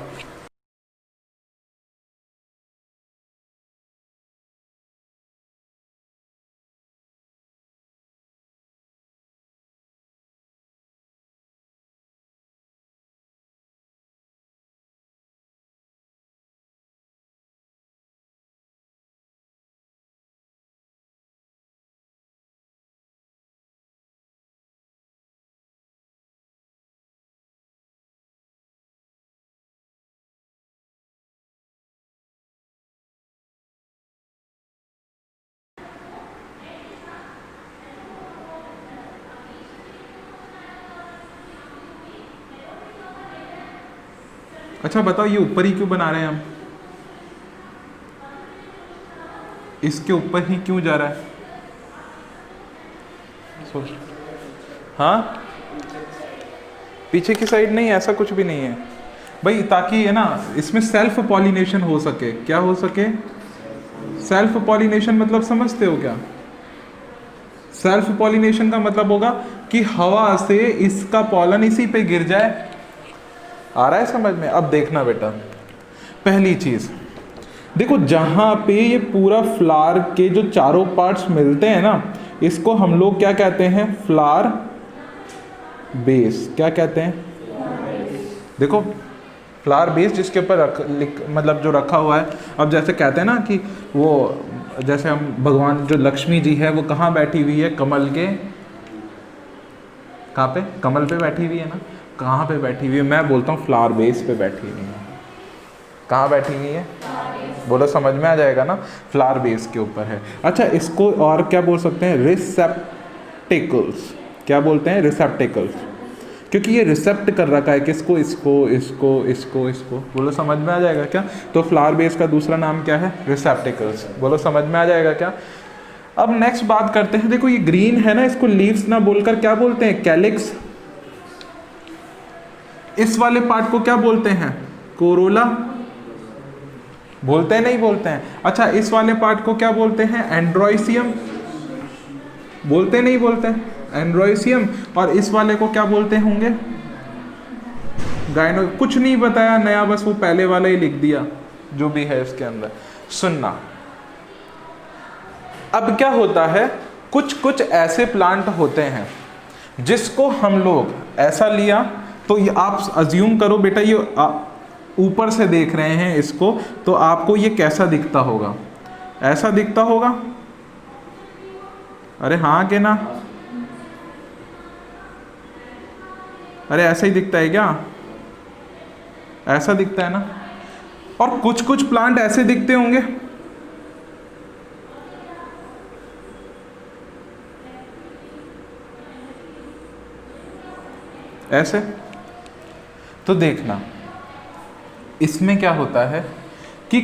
अच्छा बताओ, ये ऊपर ही क्यों बना रहे हैं हम? इसके ऊपर ही क्यों जा रहा है? सोच। हाँ, पीछे की साइड नहीं, ऐसा कुछ भी नहीं है भाई, ताकि है ना इसमें सेल्फ पॉलिनेशन हो सके। क्या हो सके? सेल्फ पॉलिनेशन मतलब समझते हो क्या? सेल्फ पॉलिनेशन का मतलब होगा कि हवा से इसका पॉलन इसी पे गिर जाए। आ रहा है समझ में? अब देखना बेटा, पहली चीज देखो, जहां पे ये पूरा फ्लावर के जो चारों पार्ट्स मिलते हैं ना, इसको हम लोग क्या कहते हैं? Flower base. क्या कहते हैं? देखो फ्लावर बेस जिसके ऊपर मतलब जो रखा हुआ है। अब जैसे कहते हैं ना कि वो, जैसे हम भगवान जो लक्ष्मी जी है वो कहाँ बैठी हुई है? कमल के, कहाँ पे? कमल पे बैठी हुई है ना। कहाँ पे बैठी हुई है? मैं बोलता हूँ फ्लावर बेस पे बैठी हुई है। कहाँ बैठी हुई है? बोलो समझ में आ जाएगा ना, फ्लावर बेस के ऊपर है। अच्छा, इसको और क्या बोल सकते हैं? रिसेप्टिकल्स। क्या बोलते हैं? रिसेप्टिकल्स, क्योंकि ये रिसेप्ट कर रखा है किसको? इसको, इसको, इसको, इसको। बोलो समझ में आ जाएगा क्या? तो फ्लावर बेस का दूसरा नाम क्या है? रिसेप्टिकल्स। बोलो समझ में आ जाएगा क्या? अब नेक्स्ट बात करते हैं। देखो ये ग्रीन है ना, इसको लीव्स ना बोलकर क्या बोलते हैं? कैलिक्स। इस वाले पार्ट को क्या बोलते हैं? कोरोला। बोलते हैं नहीं बोलते हैं? अच्छा, इस वाले पार्ट को क्या बोलते हैं? एंड्रोइसियम। बोलते नहीं बोलते हैं? एंड्रोइसियम। और इस वाले को क्या बोलते होंगे? गाइनो। कुछ नहीं बताया नया, बस वो पहले वाला ही लिख दिया जो भी है इसके अंदर। सुनना, अब क्या होता है, कुछ कुछ ऐसे प्लांट होते हैं जिसको हम लोग ऐसा लिया, तो ये आप अज्यूम करो बेटा, ये ऊपर से देख रहे हैं इसको, तो आपको ये कैसा दिखता होगा? ऐसा दिखता होगा? अरे हाँ के ना? अरे ऐसा ही दिखता है क्या? ऐसा दिखता है ना? और कुछ कुछ प्लांट ऐसे दिखते होंगे। ऐसे। तो देखना इसमें क्या होता है कि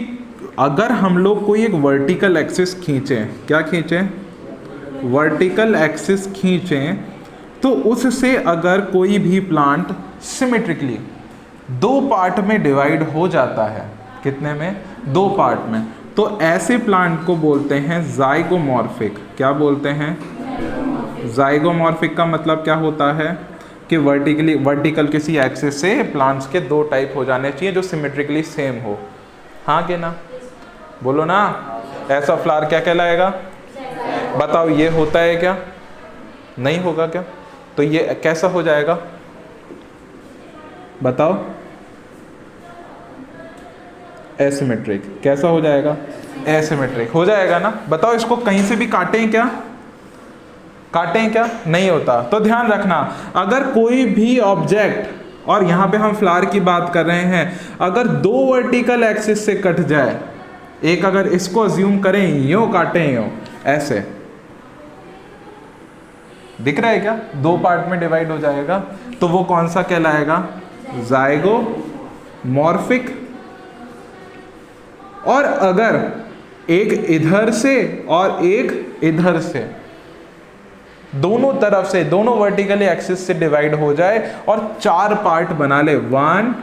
अगर हम लोग कोई एक वर्टिकल एक्सिस खींचें, क्या खींचें, वर्टिकल एक्सिस खींचें, तो उससे अगर कोई भी प्लांट सिमेट्रिकली दो पार्ट में डिवाइड हो जाता है, कितने में, दो पार्ट में, तो ऐसे प्लांट को बोलते हैं जाइगोमॉर्फिक। क्या बोलते हैं, जाइगोमॉर्फिक का मतलब क्या होता है कि वर्टिकल किसी एक्सिस से प्लांट्स के दो टाइप हो जाने चाहिए जो सिमेट्रिकली सेम हो। हाँ कि ना, बोलो ना। ऐसा फ्लावर क्या कहलाएगा, बताओ, ये होता है क्या, नहीं होगा क्या, तो ये कैसा हो जाएगा, बताओ, एसिमेट्रिक। कैसा हो जाएगा, एसिमेट्रिक हो जाएगा ना। बताओ इसको कहीं से भी काटें क्या, काटें क्या, नहीं होता। तो ध्यान रखना, अगर कोई भी ऑब्जेक्ट, और यहां पे हम फ्लावर की बात कर रहे हैं, अगर दो वर्टिकल एक्सिस से कट जाए, एक अगर इसको अज्यूम करें यूं काटें, यूं ऐसे, दिख रहा है क्या, दो पार्ट में डिवाइड हो जाएगा, तो वो कौन सा कहलाएगा, जाइगोमॉर्फिक। और अगर एक इधर से और एक इधर से, दोनों तरफ से, दोनों वर्टिकली एक्सिस से डिवाइड हो जाए और चार पार्ट बना ले, 1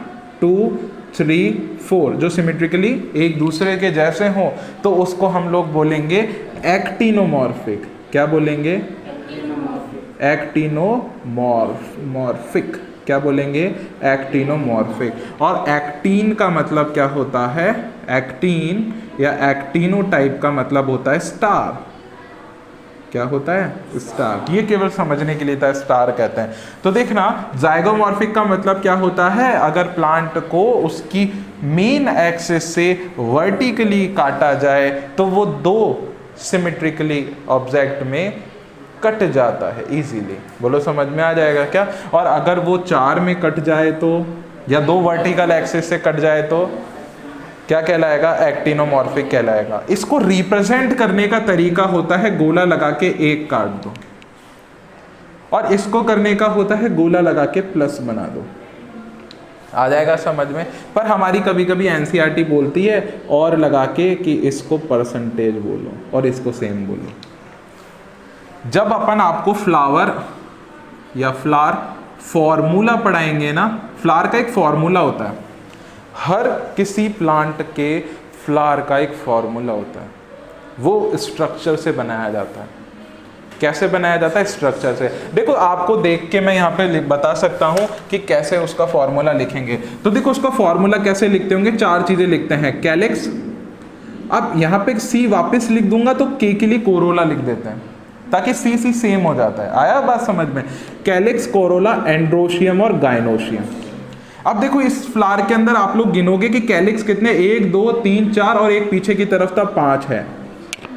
2 3 4, जो सिमेट्रिकली एक दूसरे के जैसे हो, तो उसको हम लोग बोलेंगे एक्टिनोमॉर्फिक। क्या बोलेंगे, एक्टिनोमॉर्फिक। क्या बोलेंगे, एक्टिनोमॉर्फिक। और एक्टिन का मतलब क्या होता है, एक्टिन या एक्टिनोटाइप का मतलब होता है स्टार। क्या होता है, स्टार। ये केवल समझने के लिए था, स्टार कहते हैं। तो देखना, जाइगोमॉर्फिक का मतलब क्या होता है, अगर प्लांट को उसकी मेन एक्सिस से वर्टिकली काटा जाए तो वो दो सिमेट्रिकली ऑब्जेक्ट में कट जाता है इजीली। बोलो समझ में आ जाएगा क्या। और अगर वो चार में कट जाए तो, या दो वर्टिकल एक्सिस से कट जाए तो क्या कहलाएगा, एक्टिनोमॉर्फिक कहलाएगा। इसको रिप्रेजेंट करने का तरीका होता है गोला लगा के एक काट दो, और इसको करने का होता है गोला लगा के प्लस बना दो। आ जाएगा समझ में। पर हमारी कभी कभी एनसीईआरटी बोलती है और लगा के कि इसको परसेंटेज बोलो और इसको सेम बोलो। जब अपन आपको फ्लावर या फ्लावर फॉर्मूला पढ़ाएंगे ना, फ्लावर का एक फॉर्मूला होता है, हर किसी प्लांट के फ्लावर का एक फॉर्मूला होता है, वो स्ट्रक्चर से बनाया जाता है। कैसे बनाया जाता है, स्ट्रक्चर से। देखो आपको देख के मैं यहाँ पे बता सकता हूँ कि कैसे उसका फॉर्मूला लिखेंगे। तो देखो उसका फॉर्मूला कैसे लिखते होंगे, चार चीजें लिखते हैं, कैलिक्स। अब यहाँ पे सी वापस लिख दूंगा तो के के लिए कोरोला लिख देते हैं, ताकि सी सी सेम हो जाता है। आया बात समझ में, कैलिक्स, कोरोला, एंड्रोशियम और गाइनोशियम। अब देखो इस फ्लावर के अंदर आप लोग गिनोगे कि कैलिक्स कितने, 1 2 3 4, और एक पीछे की तरफ था 5 है,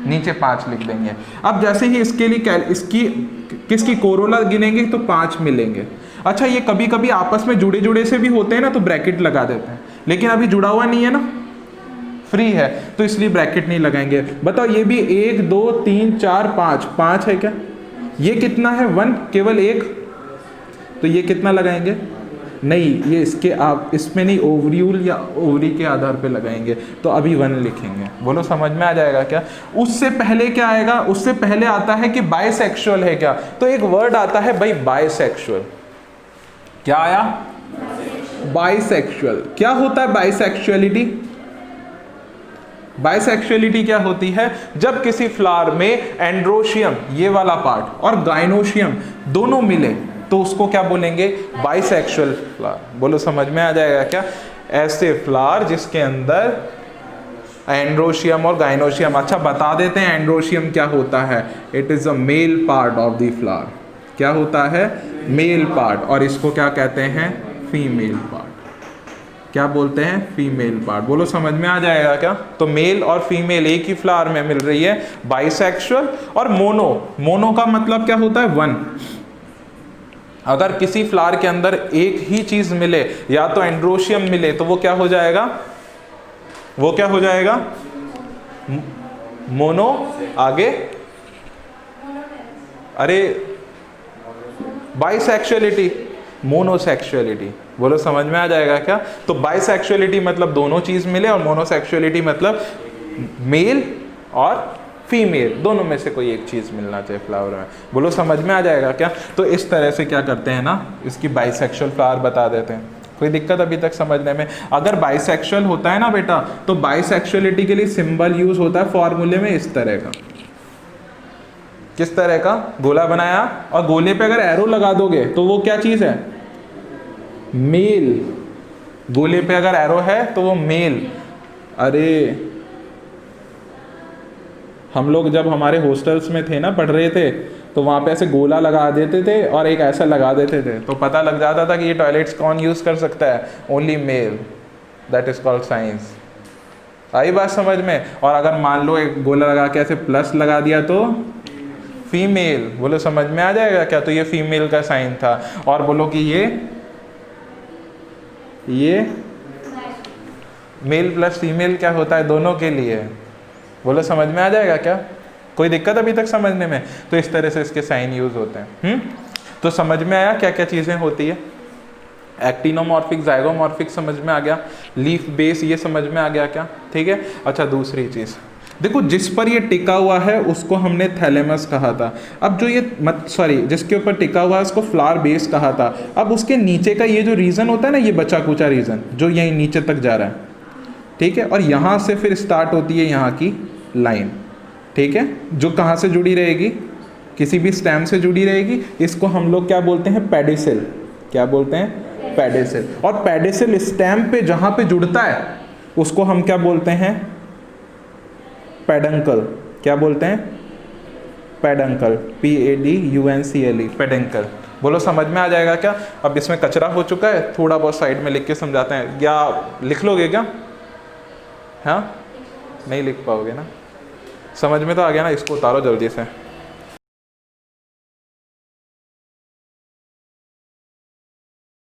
नीचे 5 लिख देंगे। अब जैसे ही इसके लिए इसकी किसकी कोरोला गिनेंगे तो 5 मिलेंगे। अच्छा, ये कभी कभी आपस में जुड़े जुड़े से भी होते हैं ना, तो ब्रैकेट लगा देते हैं, लेकिन अभी जुड़ा हुआ नहीं है ना, फ्री है, तो इसलिए ब्रैकेट नहीं लगाएंगे। बताओ ये भी 1 2 3 4 5, 5 है क्या, ये कितना है 1, केवल एक, तो ये कितना लगाएंगे, नहीं, ये इसके आप इसमें नहीं, ओवरील या ओवरी के आधार पे लगाएंगे, तो अभी 1 लिखेंगे। बोलो समझ में आ जाएगा क्या। उससे पहले क्या आएगा, उससे पहले आता है कि बाइसेक्सुअल है क्या, तो एक वर्ड आता है भाई बाइसेक्सुअल। क्या आया, बाइसेक्सुअल। क्या होता है बाइसेक्सुअलिटी, बाइसेक्सुअलिटी क्या होती है, जब किसी फ्लावर में एंड्रोशियम ये वाला पार्ट और गाइनोशियम दोनों मिले तो उसको क्या बोलेंगे, बाइसेक्सुअल फ्लावर। बोलो समझ में आ जाएगा क्या। ऐसे फ्लावर जिसके अंदर एंड्रोशियम और गाइनोशियम, अच्छा बता देते हैं एंड्रोशियम क्या होता है, it is a male part of the flower. क्या होता है, मेल पार्ट, और इसको क्या कहते हैं, फीमेल पार्ट। क्या बोलते हैं, फीमेल पार्ट। बोलो समझ में आ जाएगा क्या। तो मेल और फीमेल एक ही फ्लावर में मिल रही है, बाइसेक्सुअल। और मोनो, मोनो का मतलब क्या होता है, 1। अगर किसी फ्लावर के अंदर एक ही चीज मिले, या तो एंड्रोशियम मिले, तो वो क्या हो जाएगा, वो क्या हो जाएगा, मोनो। आगे, अरे बाइसेक्सुअलिटी, मोनोसेक्सुअलिटी। बोलो समझ में आ जाएगा क्या? तो बाइसेक्सुअलिटी मतलब दोनों चीज मिले, और मोनोसेक्सुअलिटी मतलब मेल और फीमेल दोनों में से कोई एक चीज मिलना चाहिए फ्लावर में। बोलो समझ में आ जाएगा क्या? तो इस तरह से क्या करते हैं ना, इसकी बाइसेक्सुअल फ्लावर बता देते हैं। कोई दिक्कत अभी तक समझने में? अगर बाइसेक्सुअल होता है ना बेटा, तो बाइसेक्सुअलिटी के लिए सिंबल यूज होता है फॉर्मूले में इस तरह का। किस तरह का? गोला बनाया और गोले पे अगर एरो लगा दोगे तो वो क्या चीज है? मेल। गोले पे अगर एरो है तो वो मेल। अरे हम लोग जब हमारे हॉस्टल्स में थे ना, पढ़ रहे थे, तो वहाँ पे ऐसे गोला लगा देते थे और एक ऐसा लगा देते थे, तो पता लग जाता था कि ये टॉयलेट्स कौन यूज़ कर सकता है, only male. That is called science. आई बात समझ में? और अगर मान लो एक गोला लगा के ऐसे प्लस लगा दिया तो फीमेल। बोलो समझ में आ जाएगा क्या? तो ये फीमेल का साइन था। और बोलो कि ये मेल प्लस फीमेल क्या होता है? दोनों के लिए। बोलो समझ में आ जाएगा क्या? कोई दिक्कत अभी तक समझने में? तो इस तरह से इसके साइन यूज होते हैं। तो समझ में आया क्या क्या चीज़ें होती है? एक्टिनोमॉर्फिक, जाइगोमॉर्फिक समझ में आ गया, लीफ बेस ये समझ में आ गया क्या? ठीक है। अच्छा दूसरी चीज़ देखो, जिस पर ये टिका हुआ है उसको हमने थैलेमस कहा था। अब जो ये जिसके ऊपर टिका हुआ है उसको फ्लावर बेस कहा था। अब उसके नीचे का ये जो रीजन होता है ना, ये बचा कुचा रीजन जो यहीं नीचे तक जा रहा है, ठीक है, और यहाँ से फिर स्टार्ट होती है यहाँ की लाइन, ठीक है, जो कहाँ से जुड़ी रहेगी? किसी भी स्टेम से जुड़ी रहेगी। इसको हम लोग क्या बोलते हैं? पेडिसिल। क्या बोलते हैं? पेडिसिल। और पेडिसिल स्टेम पे जहाँ पे जुड़ता है उसको हम क्या बोलते हैं? पेडंकल। क्या बोलते हैं? पेडंकल। PADUNCLE, peduncle. बोलो समझ में आ जाएगा क्या? अब इसमें कचरा हो चुका है, थोड़ा बहुत साइड में लिख के समझाते हैं, या लिख लोगे क्या? हाँ नहीं लिख पाओगे ना? समझ में तो आ गया ना? इसको उतारो जल्दी से।